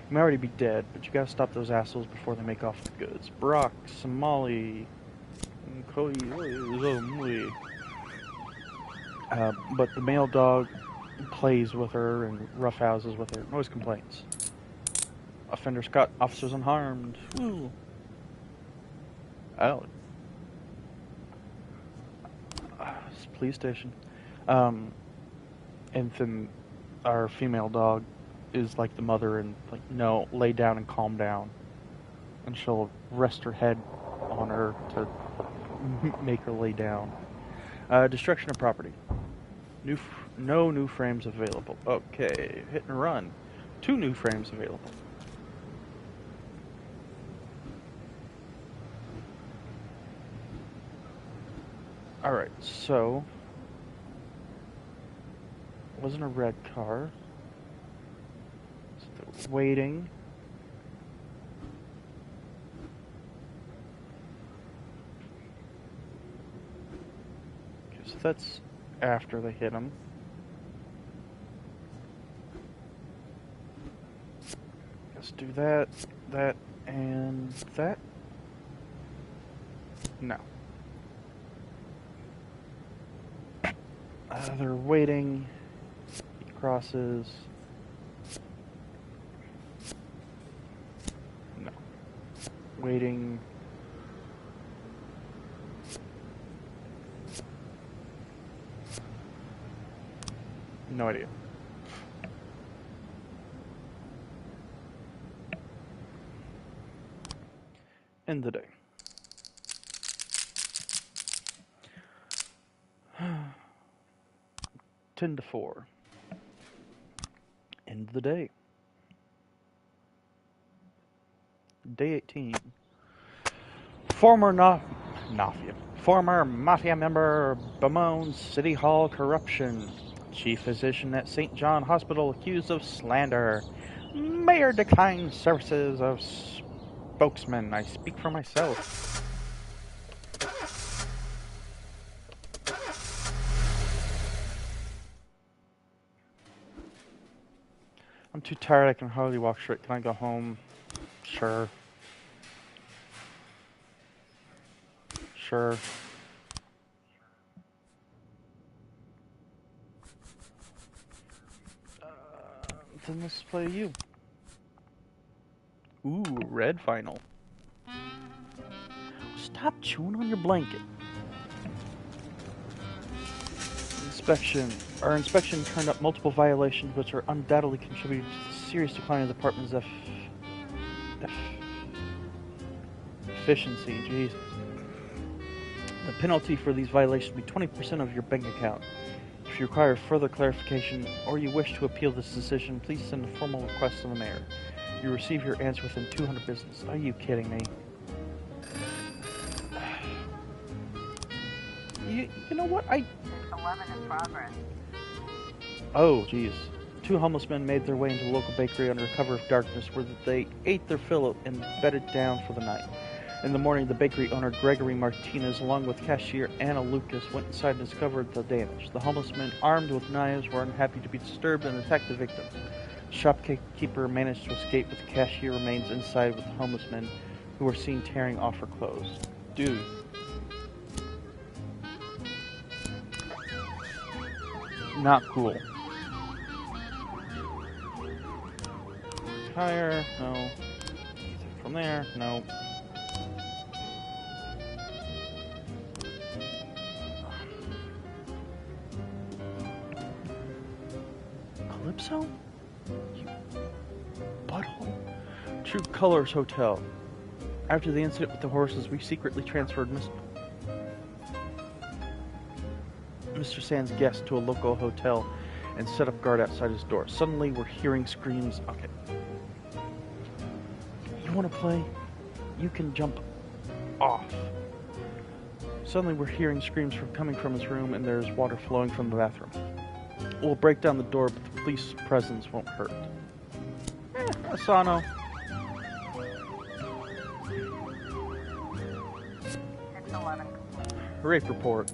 He may already be dead, but you gotta stop those assholes before they make off with the goods. Brock, Somali, but the male dog plays with her and roughhouses with her. Noise complaints. Offenders caught, officers unharmed. Woo. Oh. Police station. And then our female dog is like the mother and like, no, lay down and calm down. And she'll rest her head on her to make her lay down. Destruction of property. No new frames available. Okay, hit and run. 2 new frames available. Alright, so it wasn't a red car. So waiting. Okay, so that's after they hit him. do that, that, and that. No. They're waiting. He crosses. No. Waiting. No idea. End the day. Ten to 4. End of the day. Day 18. Former mafia member bemoans City Hall corruption. Chief physician at St. John Hospital accused of slander. Mayor declines services of spokesman. I speak for myself. I'm too tired. I can hardly walk straight. Can I go home? Sure. Sure. Then let's play you. Ooh, red final. Stop chewing on your blanket. Our inspection turned up multiple violations which are undoubtedly contributed to the serious decline of the department's efficiency. Jesus. The penalty for these violations will be 20% of your bank account. If you require further clarification or you wish to appeal this decision, please send a formal request to the mayor. You receive your answer within 200 business. Are you kidding me? You know what? 11 in progress. Oh, geez. 2 homeless men made their way into a local bakery under cover of darkness where they ate their fill and bedded down for the night. In the morning, the bakery owner Gregory Martinez, along with cashier Anna Lucas, went inside and discovered the damage. The homeless men, armed with knives, were unhappy to be disturbed and attacked the victims. The shopkeeper managed to escape, but the cashier remains inside with the homeless men, who were seen tearing off her clothes. Dude. Not cool. Higher, no. From there, no. Calypso? You butthole. True Colors Hotel. After the incident with the horses, we secretly transferred Mr. Sand's guest to a local hotel and set up guard outside his door. Suddenly, we're hearing screams. Okay. You want to play? You can jump off. Suddenly, we're hearing screams coming from his room, and there's water flowing from the bathroom. We'll break down the door, but the police presence won't hurt. Asano. It's 11. Rape report.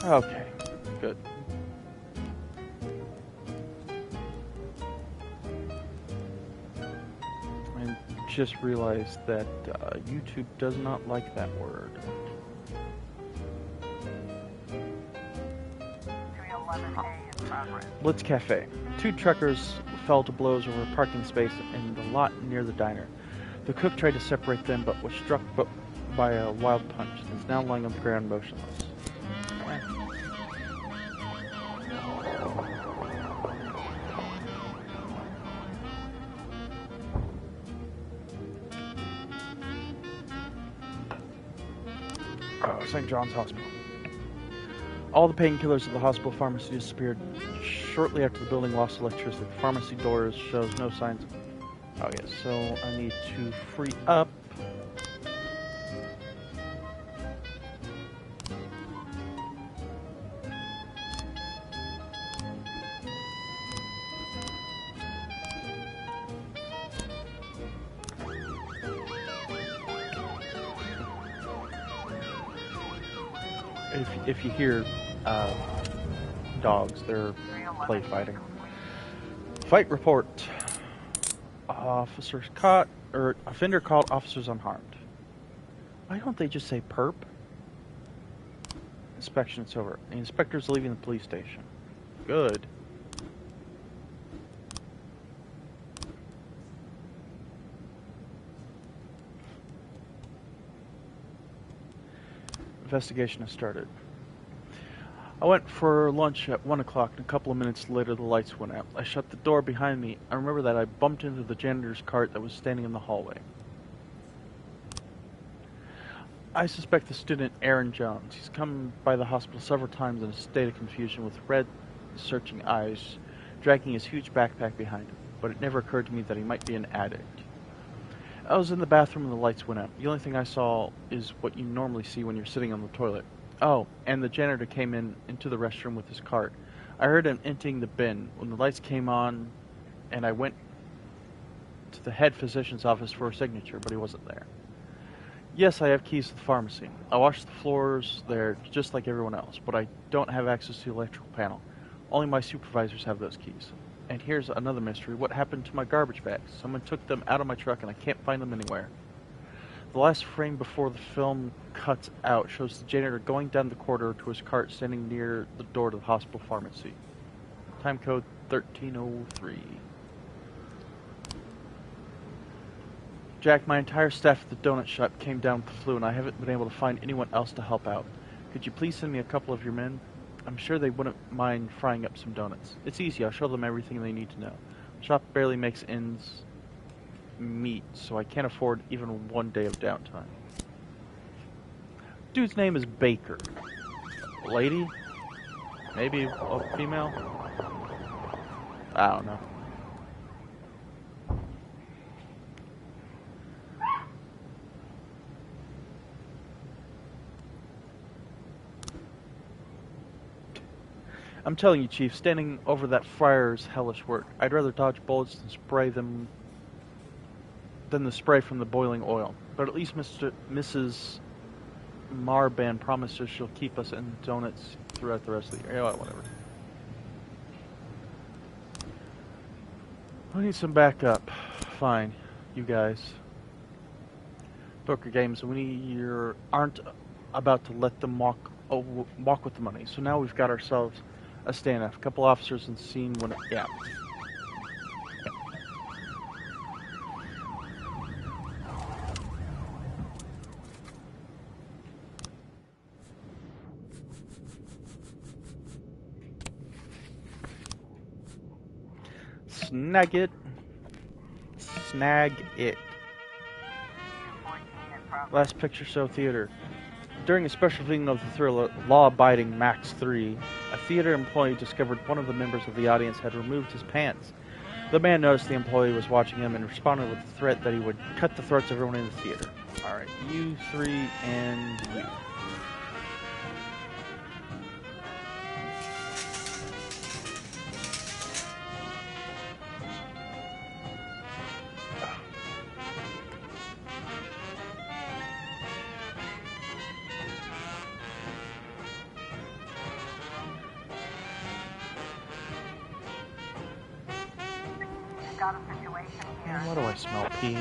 Okay, good. I just realized that YouTube does not like that word. 311A in progress. Blitz Cafe. 2 truckers fell to blows over a parking space in the lot near the diner. The cook tried to separate them, but was struck by a wild punch and is now lying on the ground motionless. St. John's Hospital. All the painkillers at the hospital pharmacy disappeared shortly after the building lost electricity. The pharmacy doors shows no signs of... Oh yes, so I need to free up... If you hear dogs, they're play fighting. Fight report. Officers caught, or offender called, officers unharmed. Why don't they just say perp? Inspection's over. The inspector's leaving the police station. Good. Investigation has started. I went for lunch at 1 o'clock, and a couple of minutes later the lights went out. I shut the door behind me. I remember that I bumped into the janitor's cart that was standing in the hallway. I suspect the student Aaron Jones. He's come by the hospital several times in a state of confusion with red, searching eyes, dragging his huge backpack behind him. But it never occurred to me that he might be an addict. I was in the bathroom and the lights went out. The only thing I saw is what you normally see when you're sitting on the toilet. Oh, and the janitor came into the restroom with his cart. I heard him emptying the bin. When the lights came on, and I went to the head physician's office for a signature, but he wasn't there. Yes, I have keys to the pharmacy. I wash the floors there just like everyone else, but I don't have access to the electrical panel. Only my supervisors have those keys. And here's another mystery. What happened to my garbage bags? Someone took them out of my truck and I can't find them anywhere. The last frame before the film cuts out shows the janitor going down the corridor to his cart standing near the door to the hospital pharmacy. Time code 1303. Jack, my entire staff at the donut shop came down with the flu and I haven't been able to find anyone else to help out. Could you please send me a couple of your men? I'm sure they wouldn't mind frying up some donuts. It's easy, I'll show them everything they need to know. The shop barely makes ends meet, so I can't afford even 1 day of downtime. Dude's name is Baker. Lady? Maybe a female? I don't know. I'm telling you, Chief, standing over that fryer is hellish work. I'd rather dodge bullets than the spray from the boiling oil. But at least Mrs. Marban promises she'll keep us in donuts throughout the rest of the year. Oh, whatever. I need some backup. Fine, you guys. Poker games, we aren't about to let them walk with the money. So now we've got ourselves a standoff. A couple officers in scene when yeah. Snag it. Snag it. Last Picture Show Theater. During a special viewing of the thriller Law-Abiding Max 3, a theater employee discovered one of the members of the audience had removed his pants. The man noticed the employee was watching him and responded with the threat that he would cut the throats of everyone in the theater. Alright, you three and you. Got a situation here. Man, why do I smell pee?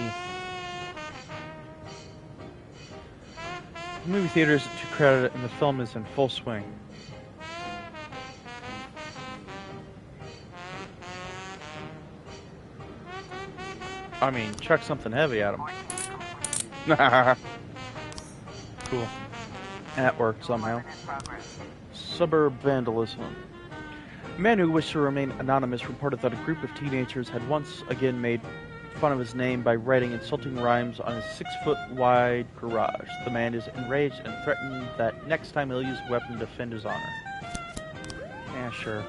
The movie theater isn't too crowded and the film is in full swing. I mean, chuck something heavy at him. Cool. That worked somehow. Suburb vandalism. A man who wished to remain anonymous reported that a group of teenagers had once again made fun of his name by writing insulting rhymes on his 6-foot-wide garage. The man is enraged and threatened that next time he'll use a weapon to defend his honor. Yeah, sure.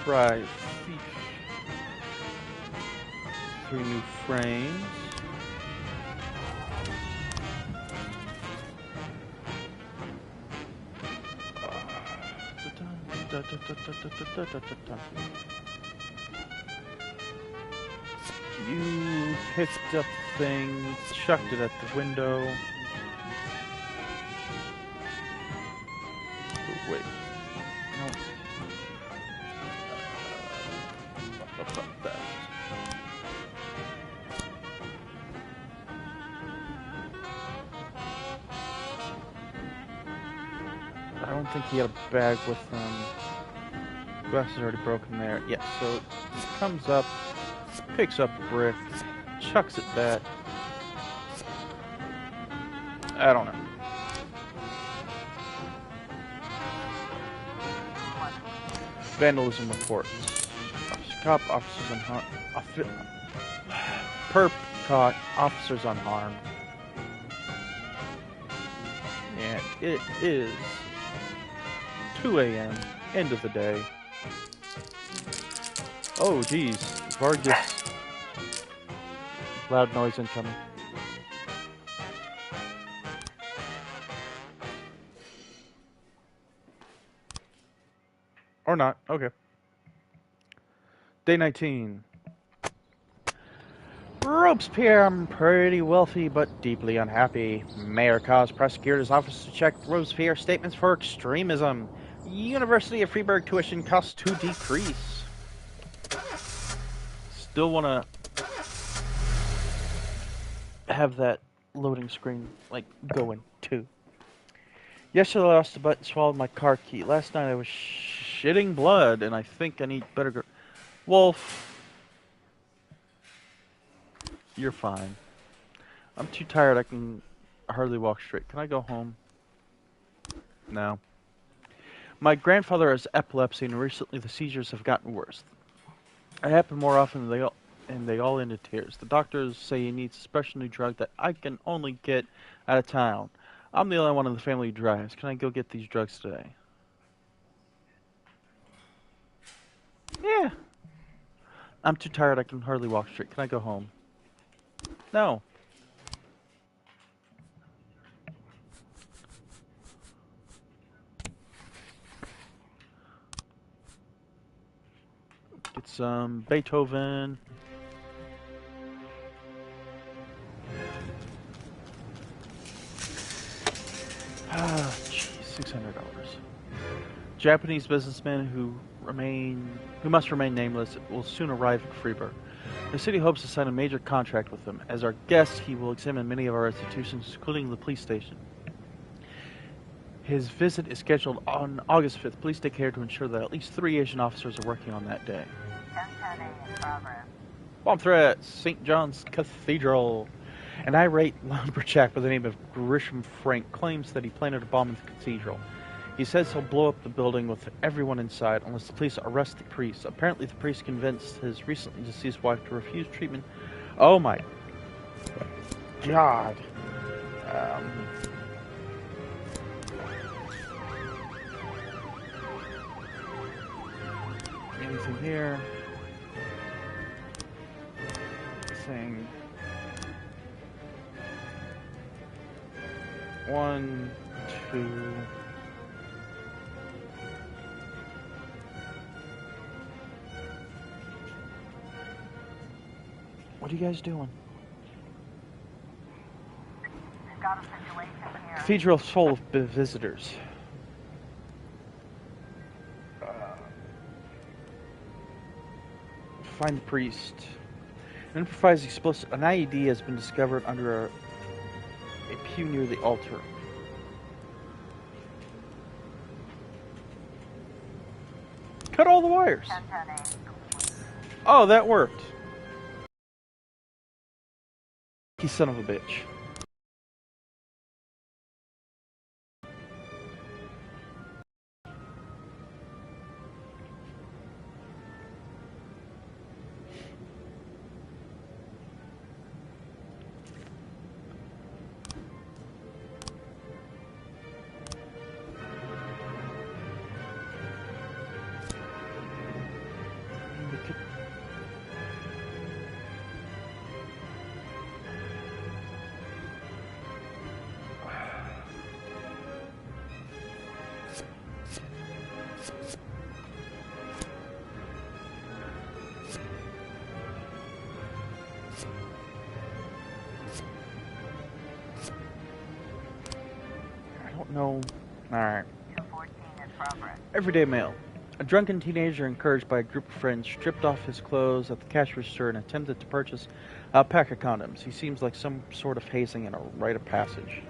Right. 3 new frames. You picked up things, chucked it at the window. Oh, wait. No. That. I don't think he had a bag with him. Glass is already broken there. Yeah, so he comes up, picks up a brick, chucks it back. I don't know. Vandalism reports. Cop officers unharmed. Perp caught, officers unharmed. And it is 2 a.m. End of the day. Oh, geez. Vargas. Loud noise incoming. Or not. Okay. Day 19. Robespierre, I'm pretty wealthy but deeply unhappy. Mayor calls prosecutor's office to check Robespierre's statements for extremism. University of Freiburg tuition costs to decrease. Still want to have that loading screen, like, going, too. Yesterday I lost a butt and swallowed my car key. Last night I was shitting blood, and I think I need better... Wolf, you're fine. I'm too tired, I can hardly walk straight. Can I go home? No. My grandfather has epilepsy, and recently the seizures have gotten worse. It happened more often than they all end in tears. The doctors say he needs a special new drug that I can only get out of town. I'm the only one in the family who drives. Can I go get these drugs today? Yeah. I'm too tired, I can hardly walk straight. Can I go home? No. Get some Beethoven. Ah, jeez, $600. Japanese businessmen who must remain nameless will soon arrive in Freiburg. The city hopes to sign a major contract with them. As our guest, he will examine many of our institutions, including the police station. His visit is scheduled on August 5th. Please take care to ensure that at least 3 Asian officers are working on that day. 1010A in progress. Bomb threat, St. John's Cathedral. An irate lumberjack by the name of Grisham Frank claims that he planted a bomb in the cathedral. He says he'll blow up the building with everyone inside unless the police arrest the priest. Apparently the priest convinced his recently deceased wife to refuse treatment. Oh my God. Anything here? Thing. 1, 2. What are you guys doing? We've got a situation here. Cathedral full of visitors. Find the priest. An improvised explosive. An IED has been discovered under a pew near the altar. Cut all the wires. 1010A. Oh, that worked. You son of a bitch. No. Alright. 214 in progress. Everyday mail. A drunken teenager, encouraged by a group of friends, stripped off his clothes at the cash register and attempted to purchase a pack of condoms. He seems like some sort of hazing and a rite of passage.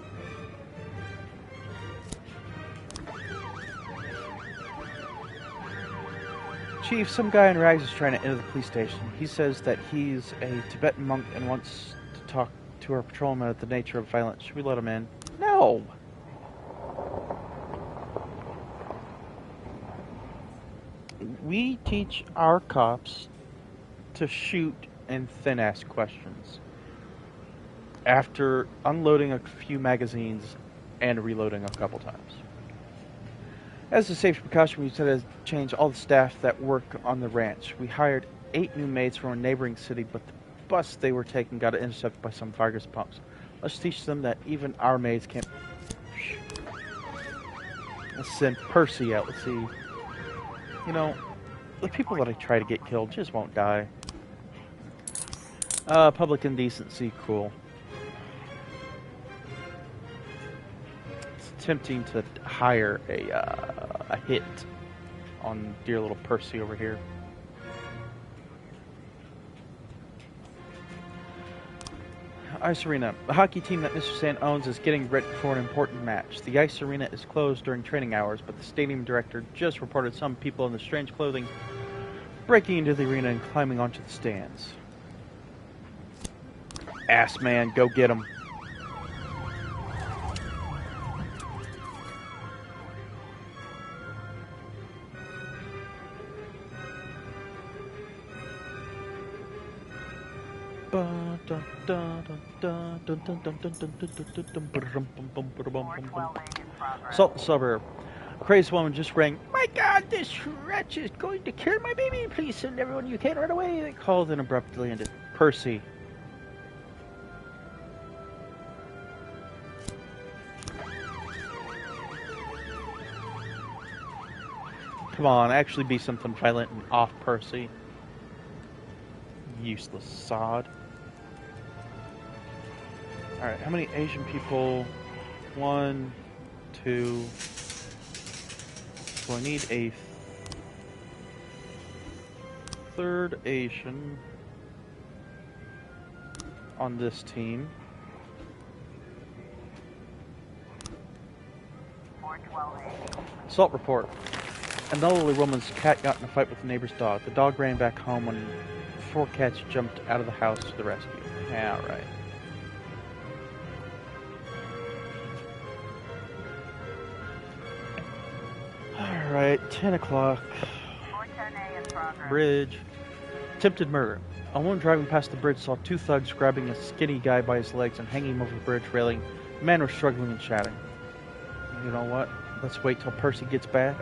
Chief, some guy in rags is trying to enter the police station. He says that he's a Tibetan monk and wants to talk to our patrolman about the nature of violence. Should we let him in? No! We teach our cops to shoot and then ask questions after unloading a few magazines and reloading a couple times. As a safety precaution, we decided to change all the staff that work on the ranch. We hired 8 new maids from a neighboring city, but the bus they were taking got intercepted by some Vargas punks. Let's teach them that even our maids can't... Let's send Percy out. Let's see. You know, the people that I try to get killed just won't die. Public indecency, cool. It's tempting to hire a hit on dear little Percy over here. Ice arena. The hockey team that Mr. Sand owns is getting ready for an important match. The ice arena is closed during training hours, but the stadium director just reported some people in the strange clothing breaking into the arena and climbing onto the stands. Ass man, go get him. Salt the suburb. A crazed woman just rang, "My God, this wretch is going to kill my baby. Please send everyone you can right away." They called and abruptly ended. Percy. Come on, actually be something violent and off Percy. Useless sod. Alright, how many Asian people? 1, 2. So I need a third Asian on this team. 412 Assault report. An elderly woman's cat got in a fight with the neighbor's dog. The dog ran back home when 4 cats jumped out of the house to the rescue. Yeah, alright. Alright, 10 o'clock. 410A in progress. Bridge. Attempted murder. A woman driving past the bridge saw 2 thugs grabbing a skinny guy by his legs and hanging him over the bridge railing. The men were struggling and shouting. You know what? Let's wait till Percy gets back.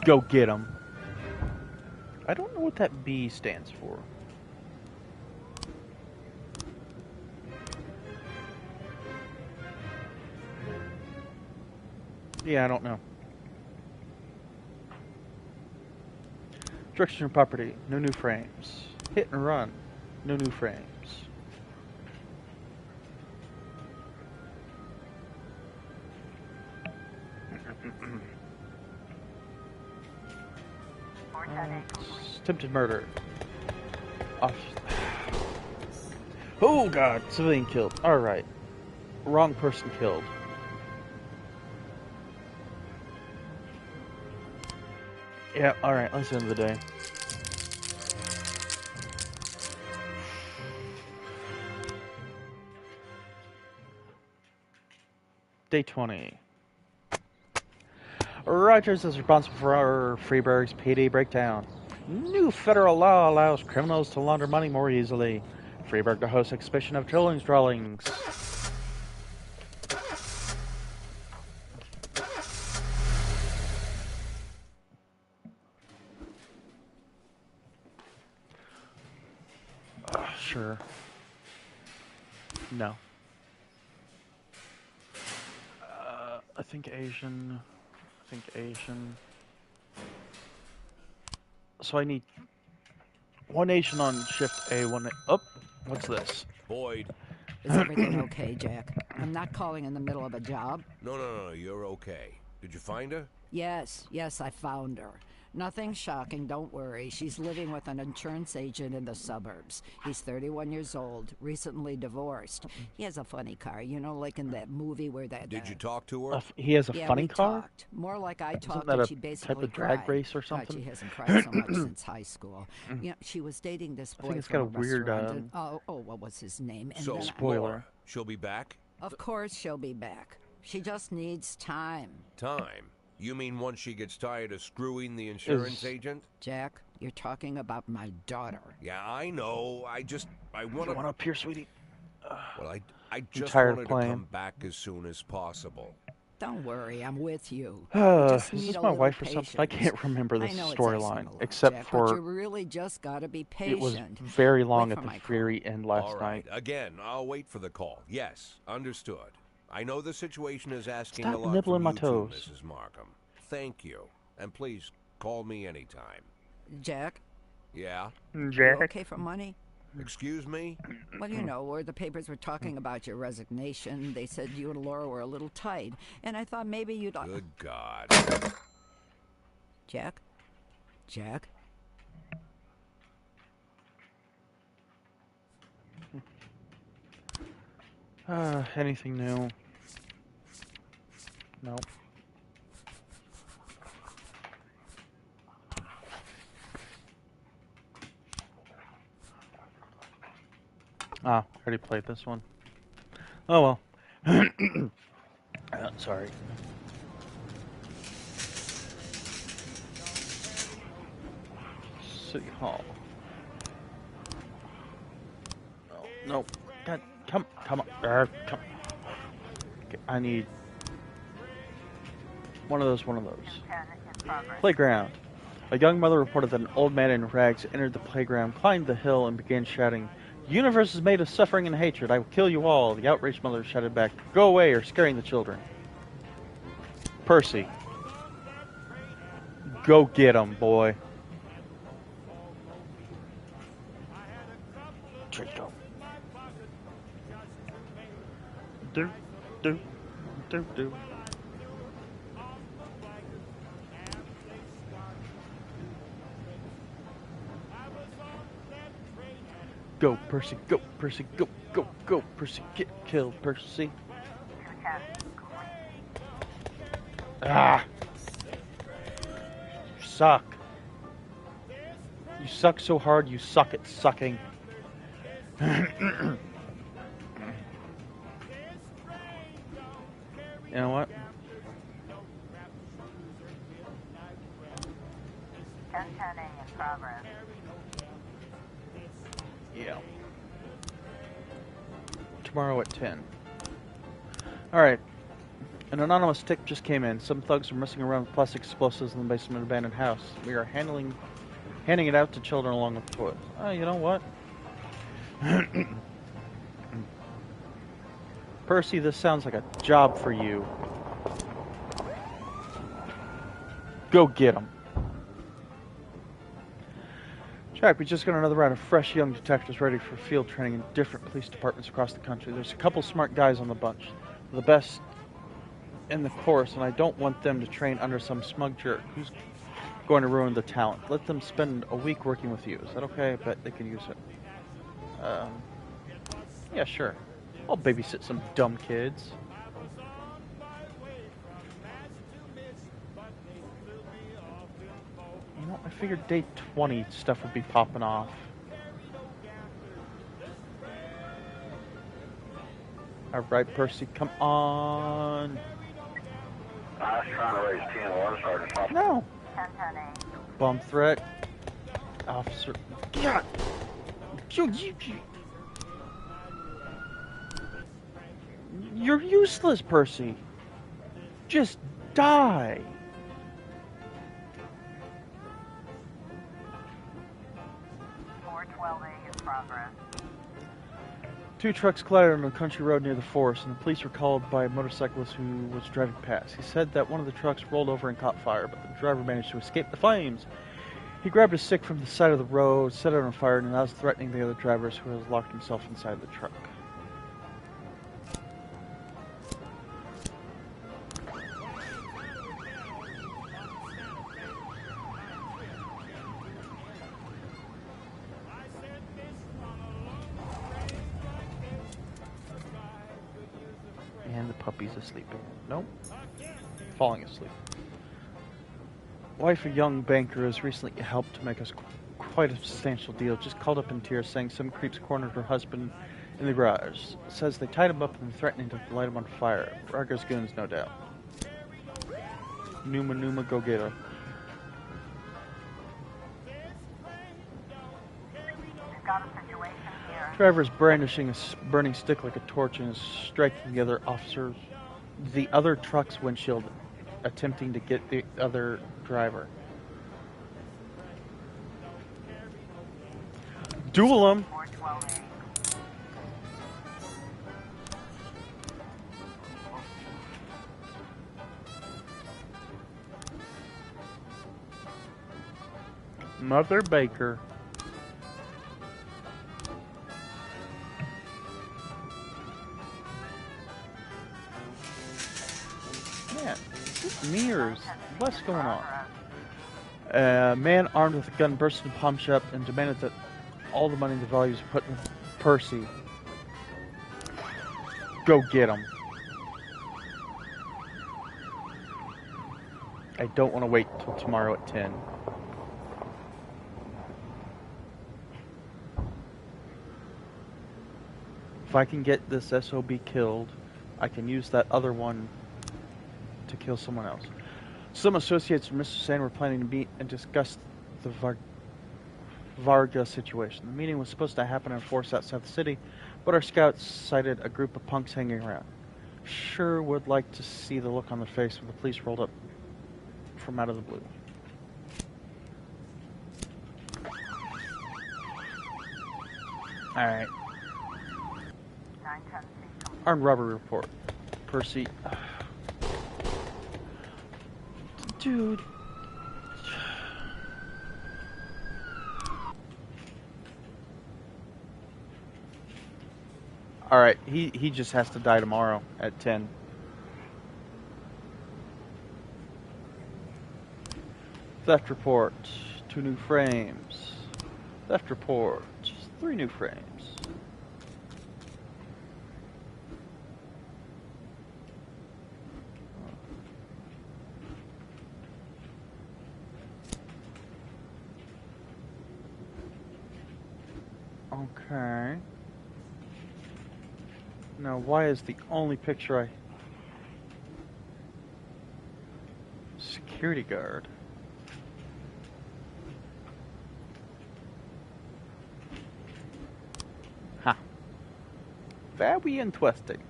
Go get him. I don't know what that B stands for. Yeah, I don't know. Destruction of property. No new frames. Hit and run. No new frames. Attempted murder. Off. Oh God! Civilian killed. All right. Wrong person killed. Yeah. All right. Let's end the day. Day 20. Rogers is responsible for our Freeburg's payday breakdown. New federal law allows criminals to launder money more easily. Freeburg to host exhibition of children's drawings. Sure. No. I think Asian. So I need One Nation on shift A. What's this? Boyd. Is everything okay, Jack? I'm not calling in the middle of a job. No, you're okay. Did you find her? Yes, I found her. Nothing shocking, don't worry. She's living with an insurance agent in the suburbs. He's 31 years old, recently divorced. He has a funny car, you know, like in that movie where that... Did you talk to her? He has a yeah, funny we car? Talked. More like I Isn't talked that and a she basically type of drag cried. race or God, something? she hasn't cried so much since high school. You know, she was dating this boy think it's from got a weird, restaurant and- what was his name? And So, then Spoiler. Laura, she'll be back? of course she'll be back. She just needs time. Time? You mean once she gets tired of screwing the insurance agent? Jack, you're talking about my daughter. Yeah, I know. I want You want to... up here, sweetie? Well, I just tired of wanted to playing. come back as soon as possible. Don't worry, I'm with you. You Is just need this a my little wife or something? I patience. can't remember the I know it's storyline, asking a lot, except Jack, but you for really just gotta be it was patient. very long Wait at for the my call. very end last All right. night. Again, I'll wait for the call. Yes, understood. I know the situation is asking Stop a lot nibbling from my you toes. too, Mrs. Markham. Thank you. And please, call me anytime. Jack, Yeah? you okay for money? Excuse me? Well, you know, where the papers were talking about your resignation, they said you and Laura were a little tight, and I thought maybe you'd... Good God. Jack? Jack? Anything new? No. Ah, already played this one. Oh well. Sorry. City Hall. No. God, come on. Come. Okay, I need one of those. 10 in progress. Playground. A young mother reported that an old man in rags entered the playground, climbed the hill, and began shouting, "The universe is made of suffering and hatred. I will kill you all." The outraged mother shouted back, "Go away, you're scaring the children." Percy. Go get him, boy. Draco. Do. Go, Percy, go, Percy, go, Percy, get killed, Percy. 210 complete. Ah! You suck. You suck so hard, you suck at sucking. You know what? 1010A in progress. Yeah. Tomorrow at 10. Alright. An anonymous tip just came in. Some thugs are messing around with plastic explosives in the basement of an abandoned house. We are handing it out to children along with toys. Oh, you know what? Percy, this sounds like a job for you. Go get him. Jack, we just got another round of fresh young detectives ready for field training in different police departments across the country. There's a couple smart guys on the bunch. The best in the course, and I don't want them to train under some smug jerk who's going to ruin the talent. Let them spend a week working with you. Is that okay? I bet they can use it. Yeah, sure. I'll babysit some dumb kids. You know, I figured day 20 stuff would be popping off. Alright, Percy, come on. I was trying to raise 10-1, Sergeant Pop. No. 1010A. Bomb threat. Officer. God. You're useless, Percy. Just die. in progress. Two trucks collided on a country road near the forest, and the police were called by a motorcyclist who was driving past. He said that one of the trucks rolled over and caught fire, but the driver managed to escape the flames. He grabbed a stick from the side of the road, set it on fire, and now is threatening the other drivers who has locked himself inside the truck. And the puppy's asleep. Nope. Falling asleep. Wife of young banker has recently helped to make us quite a substantial deal. Just called up in tears saying some creeps cornered her husband in the garage. Says they tied him up and threatening to light him on fire. Raggar's goons, no doubt. Numa, go get him. We've got a situation here. Driver's brandishing a burning stick like a torch and is striking the other truck's windshield, attempting to get the other driver. Duel him! 412A. Mother Baker. Man, this mirrors. What's going on? A man armed with a gun burst into the pawn shop and demanded that all the money in the values put in Percy. Go get him. I don't want to wait till tomorrow at 10. If I can get this SOB killed, I can use that other one to kill someone else. Some associates from Mr. Sand were planning to meet and discuss the Varga situation. The meeting was supposed to happen in a forest outside the city, but our scouts sighted a group of punks hanging around. Sure would like to see the look on their face when the police rolled up from out of the blue. Alright. 910C. Armed robbery report. Percy. Dude. Alright, he just has to die tomorrow at 10. Theft report. 2 new frames. Theft report. 3 new frames. Okay. Now, why is the only picture security guard? Ha. Very interesting.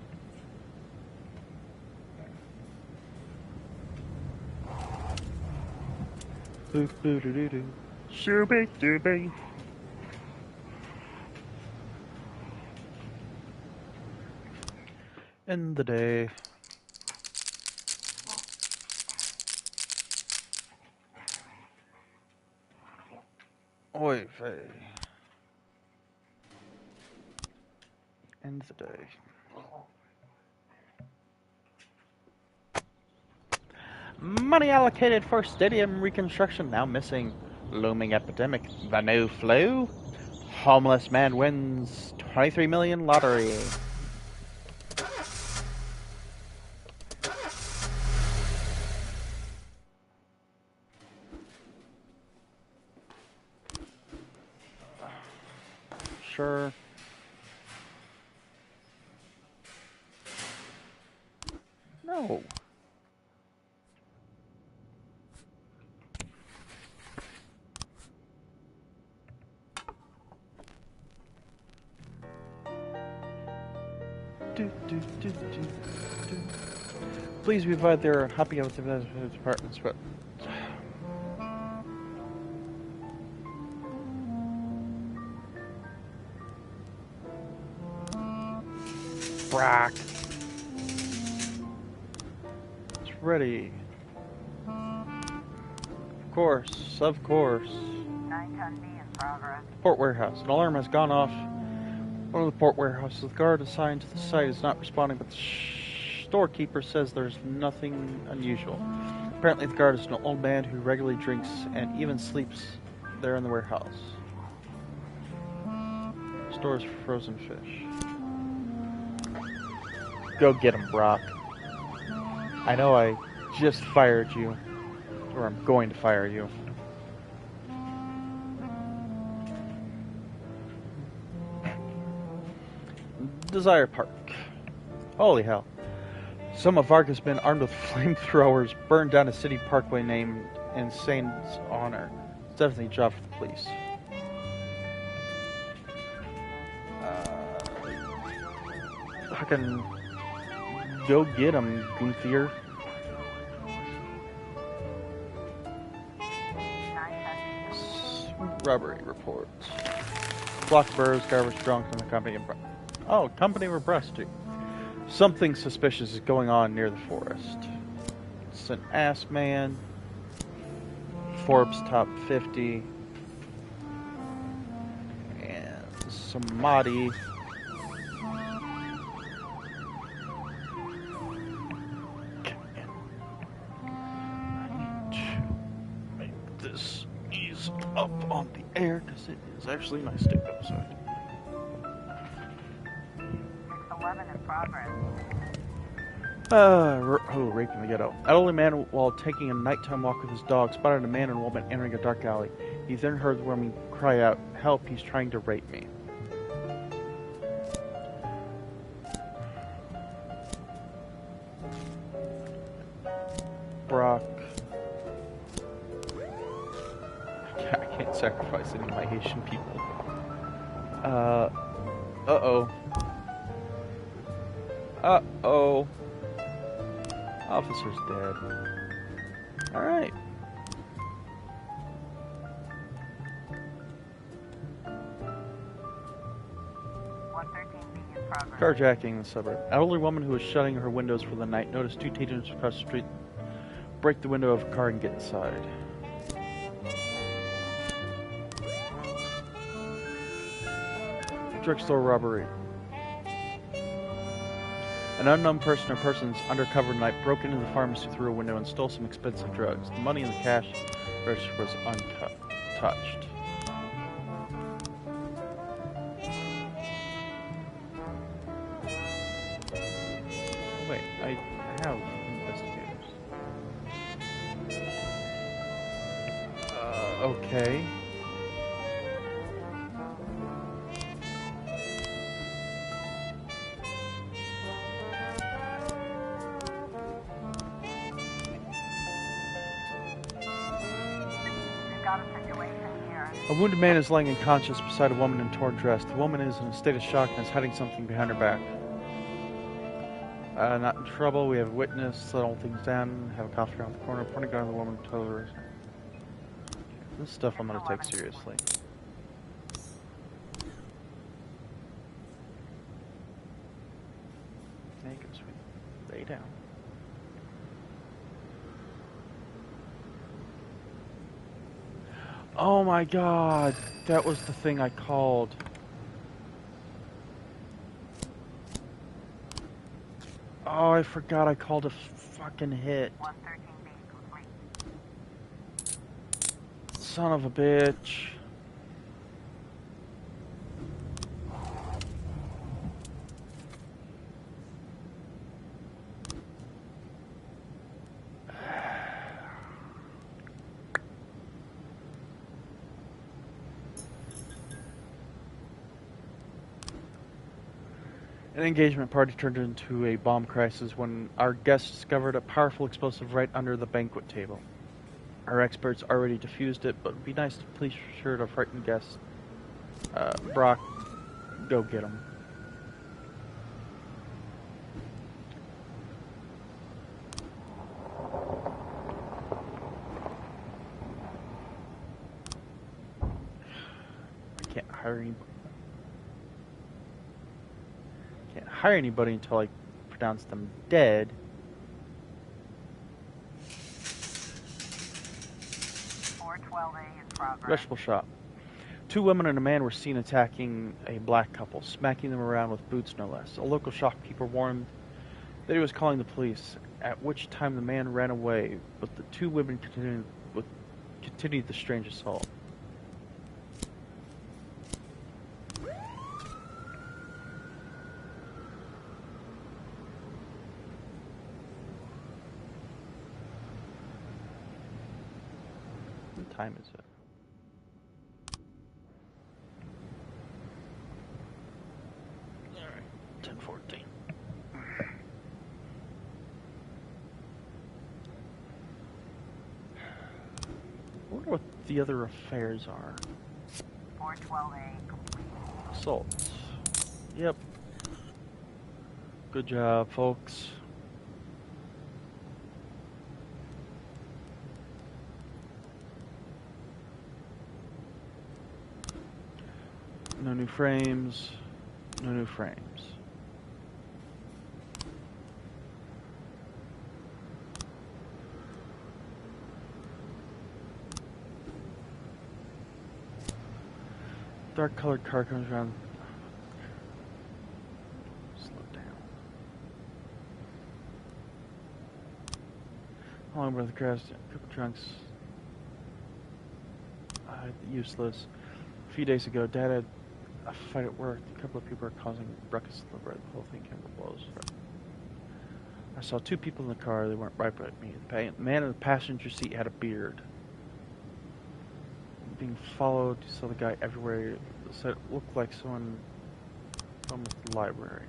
Doo-doo-doo-doo-doo. Shooby-dooby. In the day. Oy vey. End the day. Money allocated for stadium reconstruction now missing. Looming epidemic. The new flu. Homeless man wins 23 million lottery. Sure. No. Please be advised there are happy hours of departments, but frack. It's ready. Of course, of course. 910B in progress. Port warehouse. An alarm has gone off. One of the port warehouses. The guard assigned to the site is not responding, but the storekeeper says there's nothing unusual. Apparently, the guard is an old man who regularly drinks and even sleeps there in the warehouse. Stores frozen fish. Go get him, Brock. I know I just fired you. Or I'm going to fire you. Desire Park. Holy hell. Some of Varga's men armed with flamethrowers burned down a city parkway named in Saint's honor. It's definitely a job for the police. Fucking go get him, Gunther. 910B. Robbery reports. Block of burrows, garbage drunk from the company. Company were breasted. Something suspicious is going on near the forest. It's an ass man. Forbes top 50. And somebody. This ease up on the air because it is actually nice to go outside. 611 in progress. Raping the ghetto. Elderly man, while taking a nighttime walk with his dog, spotted a man and woman entering a dark alley. He then heard the woman cry out, "Help, he's trying to rape me." Brock. I can't sacrifice any of my Haitian people. Uh-oh. Uh-oh. Officer's dead. Alright. in progress. Carjacking in the suburb. An elderly woman who was shutting her windows for the night noticed two teenagers across the street break the window of a car and get inside. Drugstore robbery. An unknown person or persons undercover tonight broke into the pharmacy through a window and stole some expensive drugs. The money in the cash register was untouched. Wait, I have investigators. Okay. Got a situation here. A wounded man is lying unconscious beside a woman in torn dress. The woman is in a state of shock and is hiding something behind her back. Not in trouble. We have a witness. Settle things down. Have a coffee around the corner. Pointing a gun at the woman. Total risk. This stuff I'm going to take seriously. There you go, sweet. Lay down. Oh my god, that was the thing I called. Oh, I forgot I called a fucking hit. 113B complete. Son of a bitch. An engagement party turned into a bomb crisis when our guests discovered a powerful explosive right under the banquet table. Our experts already defused it, but it would be nice to please sure to frighten guests. Brock, go get him. I can't hire anybody until I pronounce them dead. 412A in progress. Vegetable shop. 2 women and a man were seen attacking a black couple, smacking them around with boots no less. A local shopkeeper warned that he was calling the police, at which time the man ran away, but the 2 women continued the strange assault. What time is it? Alright, 10:14. I wonder what the other affairs are. 412A complete. Assaults. Yep. Good job, folks. No new frames. No new frames. Dark colored car comes around. Slow down. How long were the crash? Couple trunks. Useless. A few days ago, Dad had a fight at work. A couple of people are causing ruckus. The whole thing came to blows. I saw 2 people in the car. They weren't right by me. The man in the passenger seat had a beard. Being followed, you saw the guy everywhere. So it looked like someone from the library.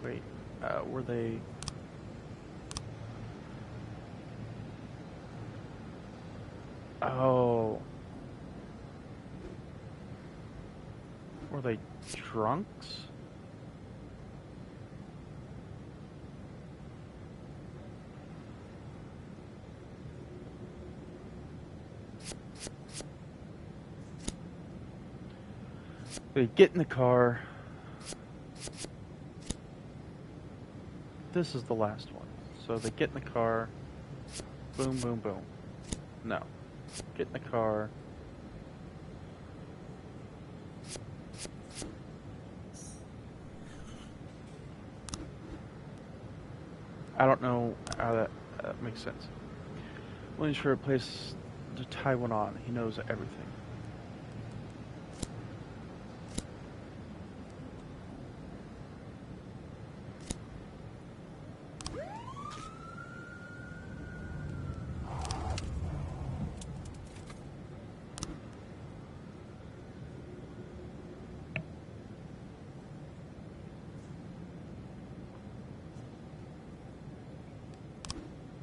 Wait, were they... Oh. Were they drunks? They get in the car. This is the last one. So they get in the car. Boom, boom, boom. No. Get in the car. I don't know how that makes sense. Looking for a place to tie one on. He knows everything.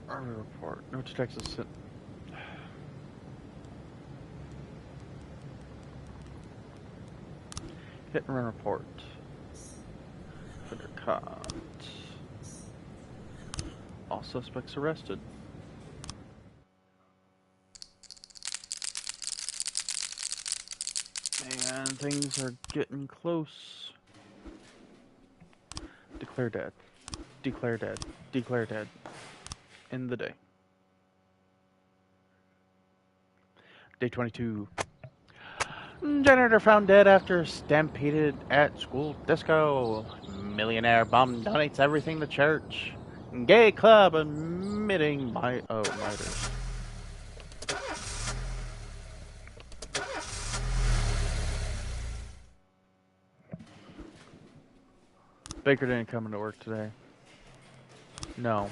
Army report. No detectives sent. Hit and run report. Fender caught. All suspects arrested. And things are getting close. Declare dead. Declare dead. Declare dead. End the day. Day 22. Janitor found dead after stampeded at school disco. Millionaire bum donates everything to church. Gay club admitting miters. Baker didn't come into work today. No.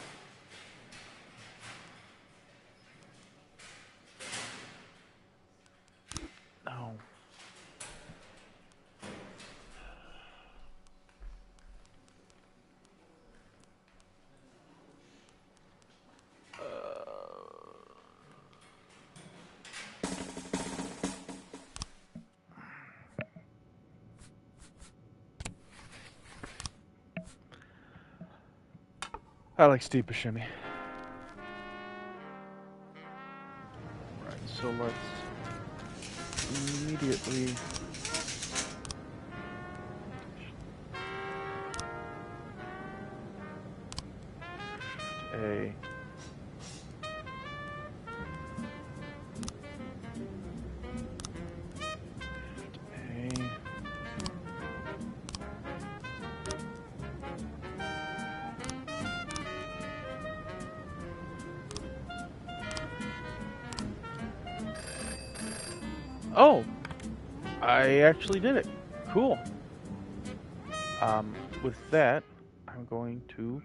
No. I like Steve Buscemi. Right, so let's immediately Okay. Okay. Oh, I actually did it. Cool. With that, I'm going to.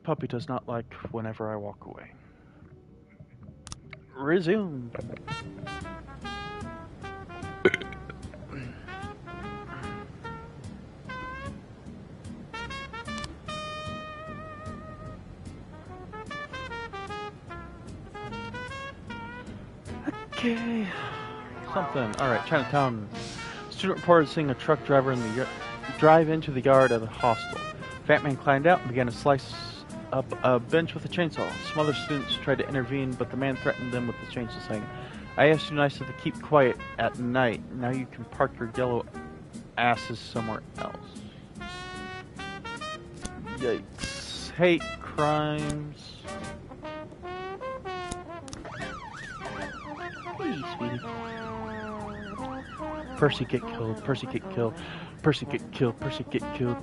Puppy does not like whenever I walk away. Resume. Okay. Something. Alright, Chinatown. Student reported seeing a truck driver in the drive into the yard of the hostel. Fat man climbed out and began to slice up a bench with a chainsaw. Some other students tried to intervene, but the man threatened them with the chainsaw, saying, "I asked you nicely to keep quiet at night. Now you can park your yellow asses somewhere else." Yikes. Hate crimes. Hey, sweetie. Percy get killed. Percy get killed. Percy get killed. Percy get killed.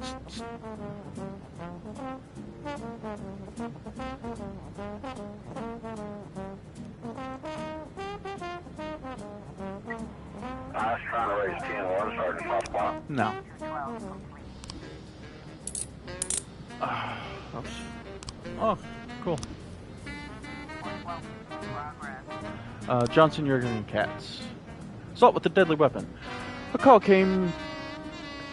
I was trying to raise 10-1, Sergeant Popeye. No. 12 complete. Oh, cool. 412 in progress. Johnson, Jurgen, and Katz. Assault with a deadly weapon. A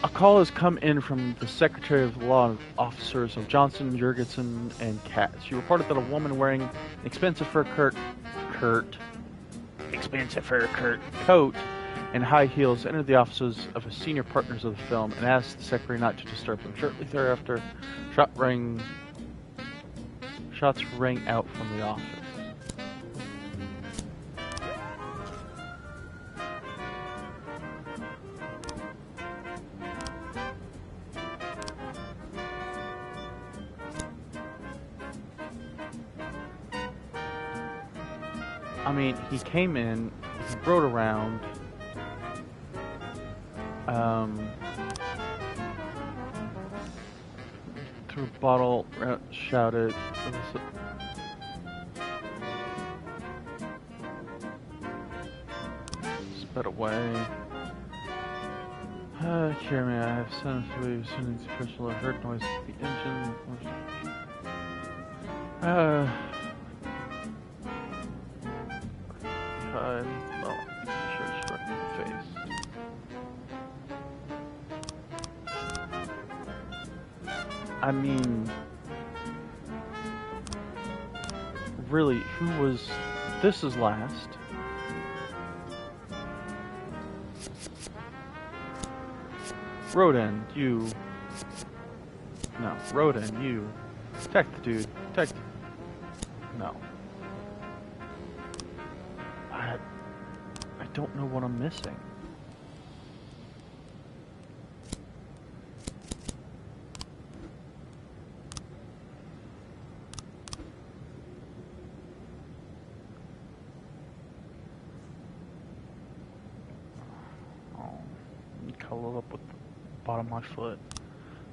call has come in from the Secretary of Law Officers of Johnson, Jurgensen, and Katz. She reported that a woman wearing an expensive fur coat and high heels entered the offices of a senior partners of the film and asked the secretary not to disturb them. Shortly thereafter, shots rang out from the office. I mean, he came in, he rode around, threw a bottle, shouted, sped away. Hear me, I have sent to you as soon as the official heard noise of the engine. Well, sure, struck me in the face. I mean, really, who was... This is last. Rodin, you... No, Rodin, you... Tech the dude. Tech... No. I don't know what I'm missing. Follow up with the bottom of my foot.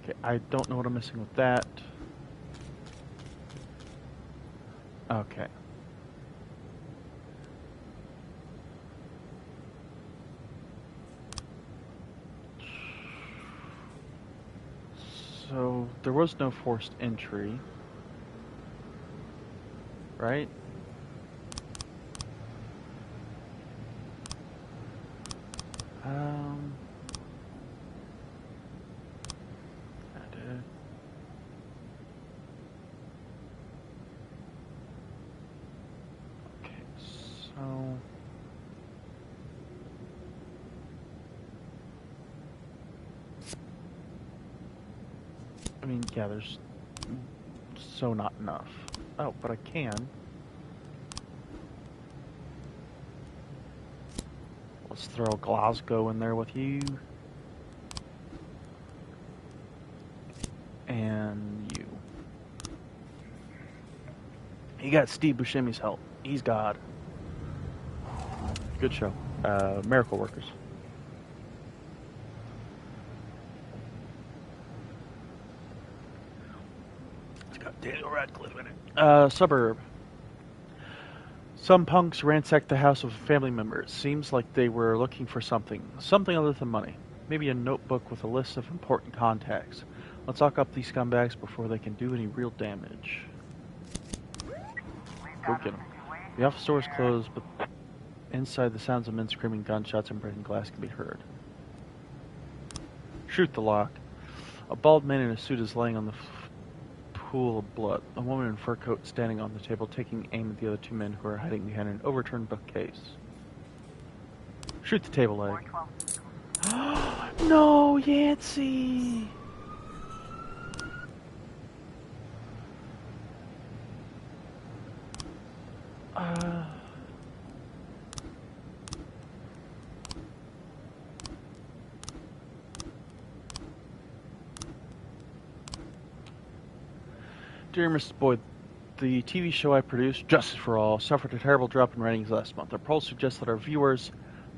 Okay, I don't know what I'm missing with that. Okay. So, there was no forced entry. Right? I did. Okay, so... I mean, yeah, there's so not enough. Oh, but I can. Let's throw Glasgow in there with you. And you. You got Steve Buscemi's help. He's God. Good show. Miracle Workers. It's got Daniel Radcliffe in it. Suburb. Some punks ransacked the house of a family member. It seems like they were looking for something. Something other than money. Maybe a notebook with a list of important contacts. Let's lock up these scumbags before they can do any real damage. Go get them. The office door is closed, but inside the sounds of men screaming, gunshots, and breaking glass can be heard. Shoot the lock. A bald man in a suit is laying on the pool of blood. A woman in a fur coat standing on the table, taking aim at the other two men who are hiding behind an overturned bookcase. Shoot the table leg. No, Yancey! Dear Mrs. Boyd, the TV show I produced, Justice for All, suffered a terrible drop in ratings last month. Our polls suggest that our viewers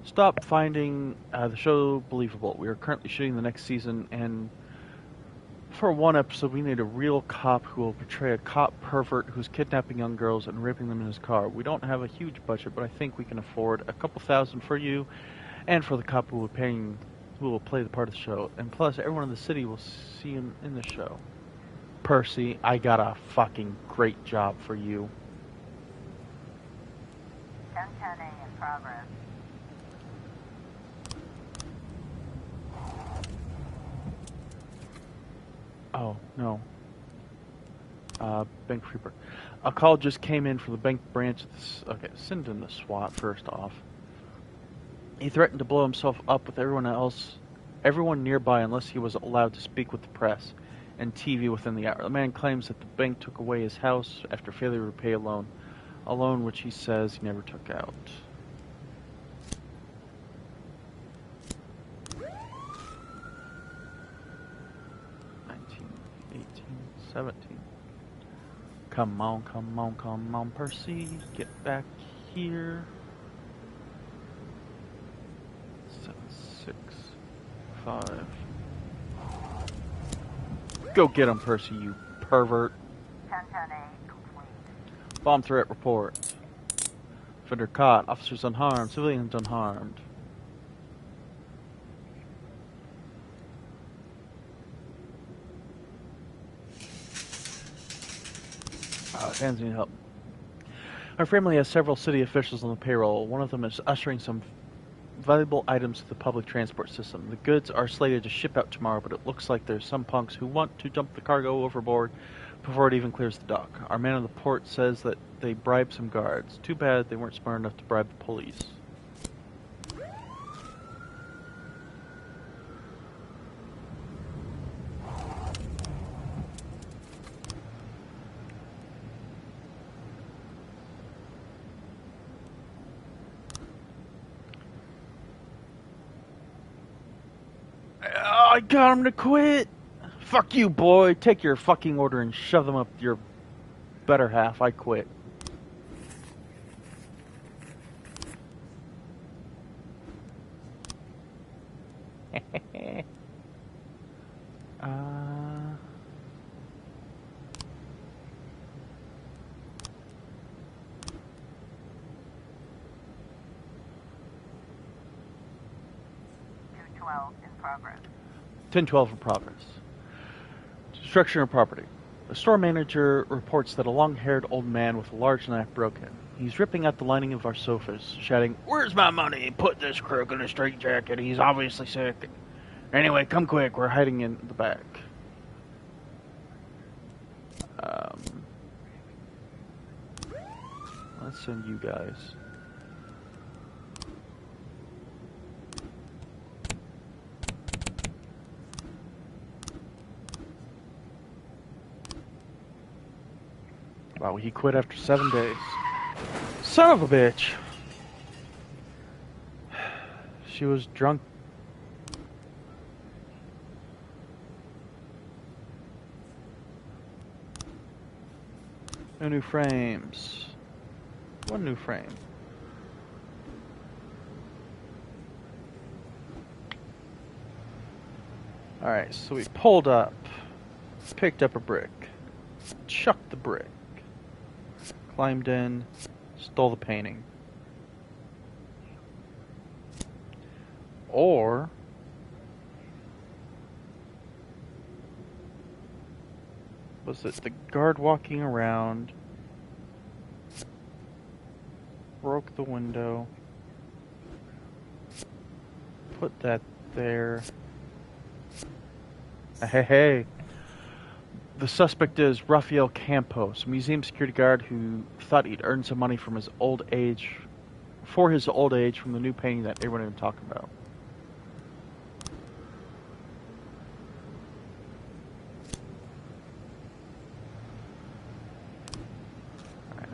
stop finding the show believable. We are currently shooting the next season, and for one episode, we need a real cop who will portray a cop pervert who's kidnapping young girls and raping them in his car. We don't have a huge budget, but I think we can afford a couple $1,000 for you and for the cop who will play the part of the show. And plus, everyone in the city will see him in the show. Percy, I got a fucking great job for you. 1010A in progress. Oh, no. Bank Freeper. A call just came in from the bank branch. Okay, send in the SWAT first off. He threatened to blow himself up with everyone nearby unless he was allowed to speak with the press and TV within the hour. The man claims that the bank took away his house after failure to repay a loan which he says he never took out. Come on, Percy. Get back here. 7, 6, 5. Go get him, Percy, you pervert. 1010A complete. Bomb threat report. Offender caught. Officers unharmed. Civilians unharmed. Fans need help. Our family has several city officials on the payroll. One of them is ushering some valuable items to the public transport system. The goods are slated to ship out tomorrow, but it looks like there's some punks who want to dump the cargo overboard before it even clears the dock. Our man on the port says that they bribed some guards. Too bad they weren't smart enough to bribe the police. I got him to quit. Fuck you, boy. Take your fucking order and shove them up your better half. I quit. 1012 in progress. 1012 in progress. Destruction of property. The store manager reports that a long-haired old man with a large knife broke in. He's ripping out the lining of our sofas, shouting, "Where's my money? Put this crook in a straitjacket. He's obviously sick. Anyway, come quick. We're hiding in the back." Let's send you guys. Wow, he quit after 7 days. Son of a bitch! She was drunk. No new frames. One new frame. Alright, so we pulled up, picked up a brick, chucked the brick, climbed in, stole the painting. Or was it the guard walking around, broke the window, put that there. Hey. The suspect is Rafael Campos, a museum security guard who thought he'd earned some money from his old age, from the new painting that everyone had been talking about.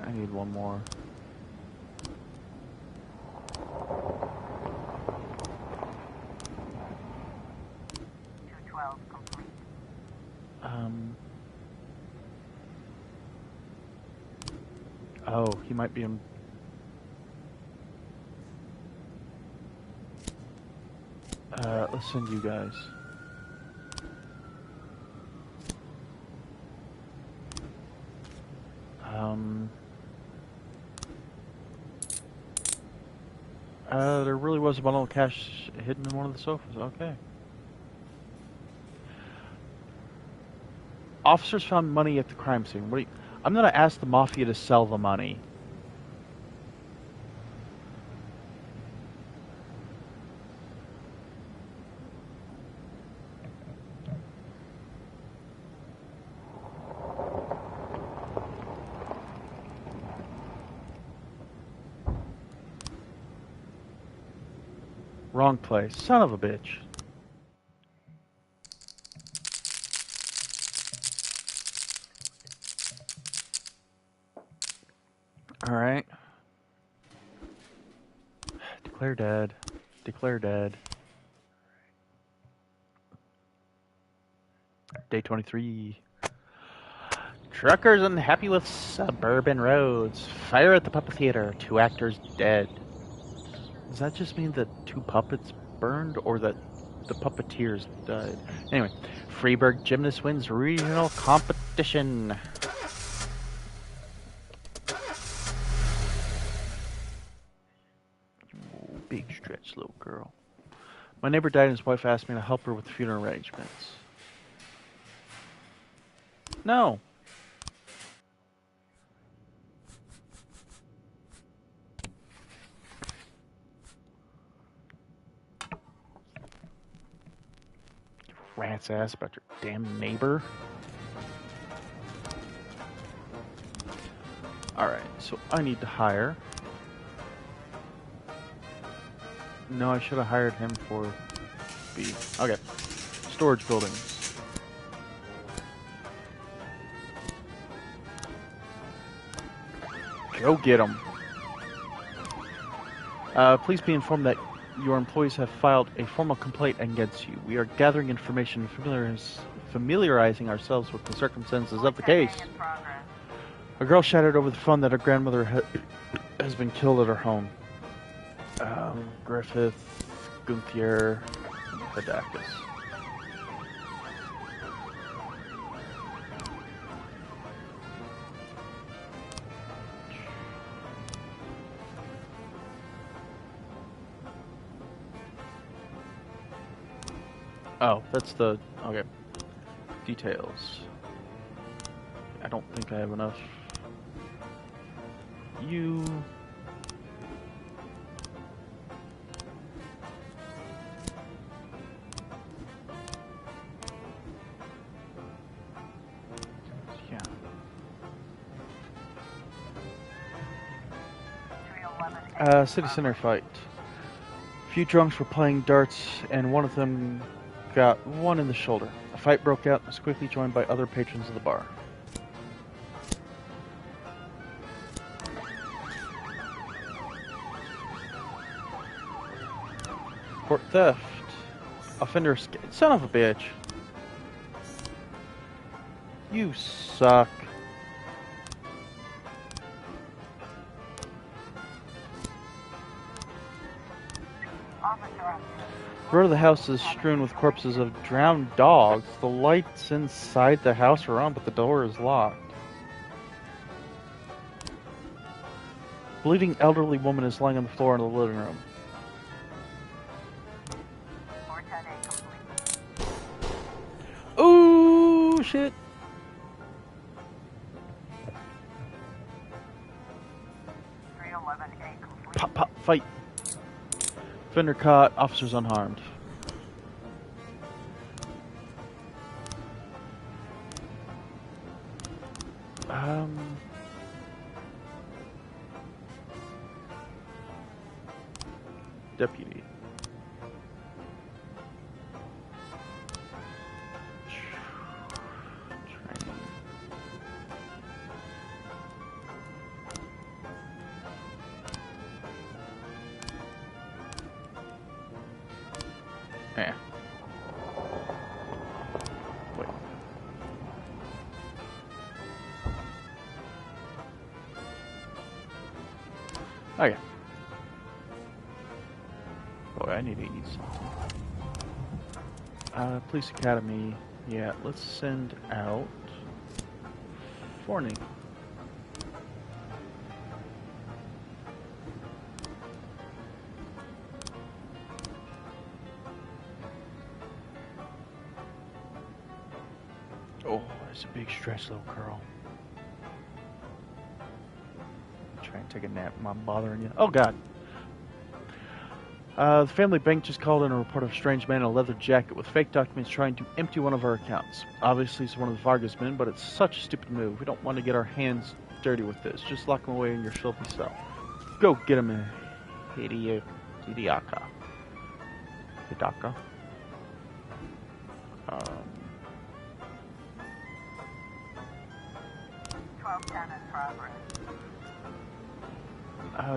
I need one more. Complete. Oh, he might be in. Let's send you guys. There really was a bundle of cash hidden in one of the sofas. Okay. Officers found money at the crime scene. I'm gonna ask the mafia to sell the money. Wrong place. Son of a bitch. Alright. Declare dead. Declare dead. Day 23. Truckers unhappy with suburban roads. Fire at the puppet theater. 2 actors dead. Does that just mean that 2 puppets burned, or that the puppeteers died? Anyway, Freeburg gymnast wins regional competition. Ooh, big stretch, little girl. My neighbor died and his wife asked me to help her with the funeral arrangements. No. Rat's ass about your damn neighbor. Alright, so I need to hire. No, I should have hired him for B. Okay. Storage buildings. Go get him. Please be informed that your employees have filed a formal complaint against you. We are gathering information and familiarizing ourselves with the circumstances of the case. A girl shouted over the phone that her grandmother has been killed at her home. Griffith, Gunther, Hadakis. Oh, that's the... Okay. Details. I don't think I have enough. You... Yeah. 311A. City center fight. A few drunks were playing darts, and one of them got one in the shoulder. A fight broke out and was quickly joined by other patrons of the bar. Court theft. Offender escaped. Son of a bitch. You suck. Officer, The road of the house is strewn with corpses of drowned dogs. The lights inside the house are on, but the door is locked. A bleeding elderly woman is lying on the floor in the living room. 410A complete. Ooh, shit. 311A complete. Pop, pop, fight. Offender caught, officers unharmed. Deputy. Training. Eh. Wait. Okay. Boy, I need to eat something. Police Academy. Yeah, let's send out Forney. Oh, that's a big stretch, little girl. Try and take a nap. Am I bothering you? Oh, God. The family bank just called in a report of a strange man in a leather jacket with fake documents trying to empty one of our accounts. Obviously, he's one of the Vargas men, but it's such a stupid move. We don't want to get our hands dirty with this. Just lock him away in your filthy cell. Go get him, Hidaka. Hidaka. 1210 in progress.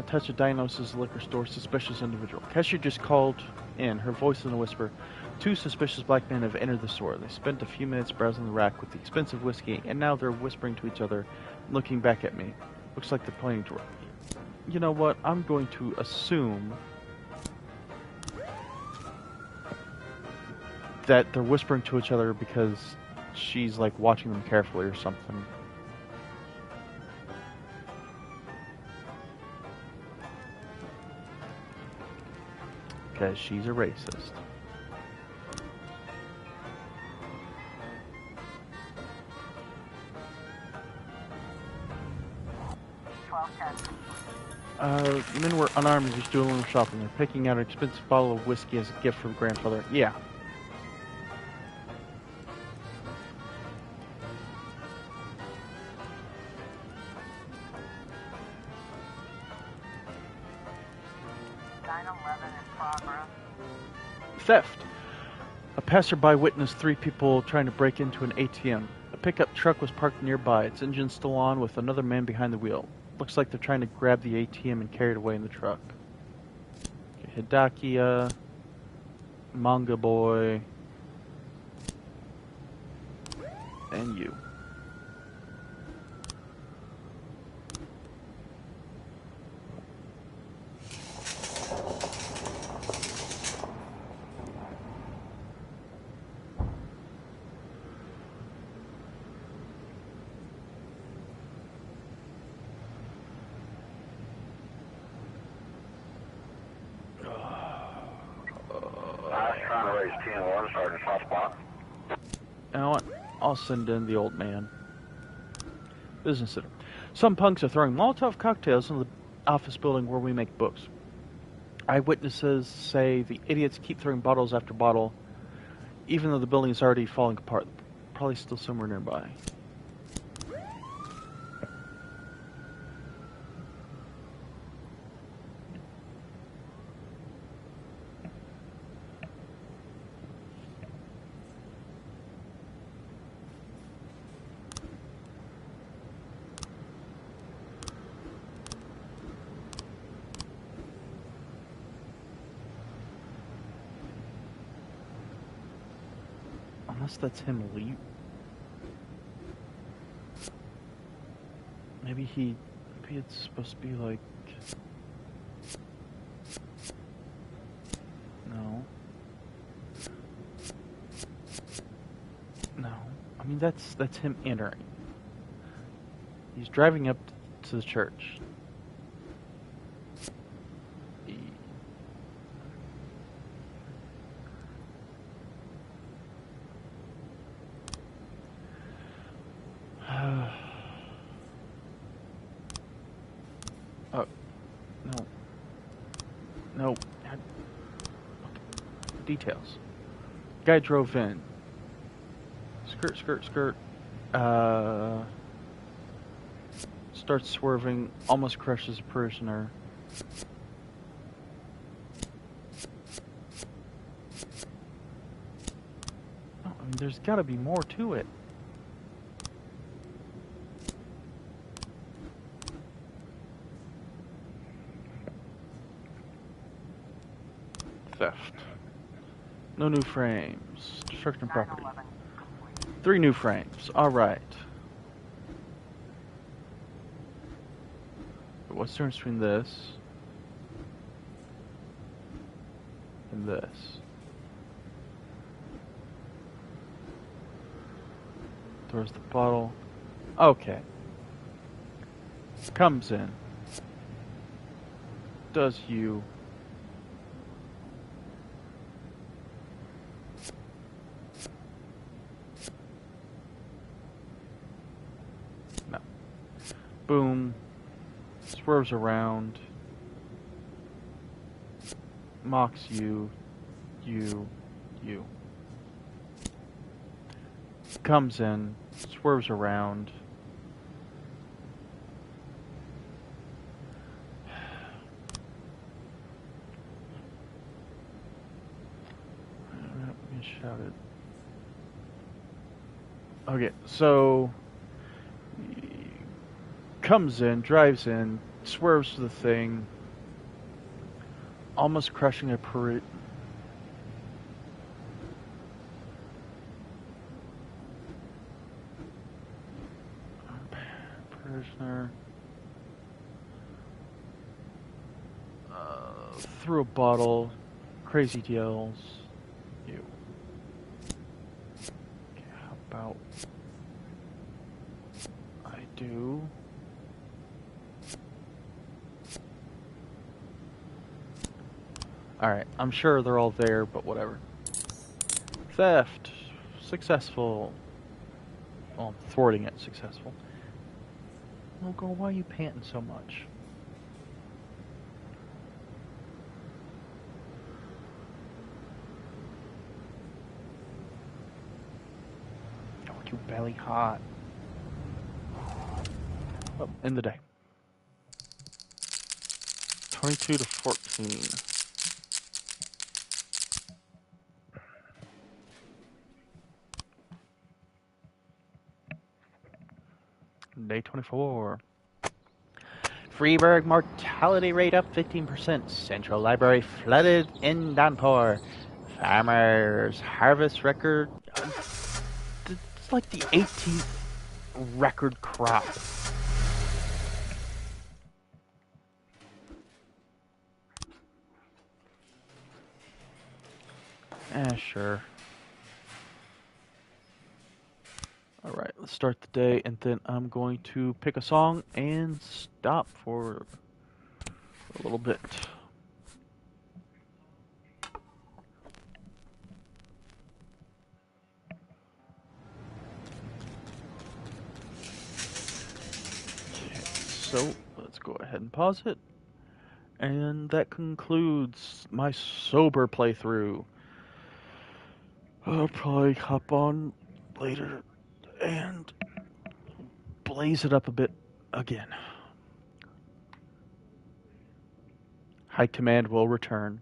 Touch a diagnosis liquor store, suspicious individual. Cashier just called in, her voice in a whisper. Two suspicious black men have entered the store. They spent a few minutes browsing the rack with the expensive whiskey, and now they're whispering to each other, looking back at me. Looks like they're planning to... You know what? I'm going to assume that they're whispering to each other because she's, like, watching them carefully or something. Because she's a racist. Men were unarmed and just doing a little shopping. They're picking out an expensive bottle of whiskey as a gift for grandfather. Yeah. Theft. A passerby witnessed three people trying to break into an ATM. A pickup truck was parked nearby, its engine still on, with another man behind the wheel. Looks like they're trying to grab the ATM and carry it away in the truck. Okay, Hidakia, Manga Boy, and you. Team 1, Sergeant Southpaw. You know what? I'll send in the old man. Business center. Some punks are throwing Molotov cocktails in the office building where we make books. Eyewitnesses say the idiots keep throwing bottles after bottle, even though the building is already falling apart. Probably still somewhere nearby. Unless that's him leave. Maybe it's supposed to be like... No. No. I mean, that's him entering. He's driving up to the church. Oh, no. No. Details. Guy drove in. Skirt, skirt, skirt. Starts swerving, almost crushes a prisoner. Oh, I mean, there's gotta be more to it. Theft. No new frames. Destruction of property. 3 new frames. Alright. What's the difference between this and this? Throws the bottle. Okay. Comes in. Does you. No. Boom. Swerves around. Mocks you. You. Comes in. Swerves around. Shouted. Okay, so comes in, drives in, swerves to the thing, almost crushing a prisoner. Threw a bottle, crazy yells. You. Okay, how about I do? Alright, I'm sure they're all there, but whatever. Theft. Successful. Well, thwarting it successful. Oh, girl, why are you panting so much? Oh, you belly hot. Oh, in the day. 22 to 14. Day 24. Freeburg mortality rate up 15%. Central Library flooded in downpour. Farmers harvest record. It's like the 18th record crop. Sure. Alright, let's start the day, and then I'm going to pick a song and stop for a little bit. pause it. And that concludes my sober playthrough. I'll probably hop on later and blaze it up a bit again. High Command will return.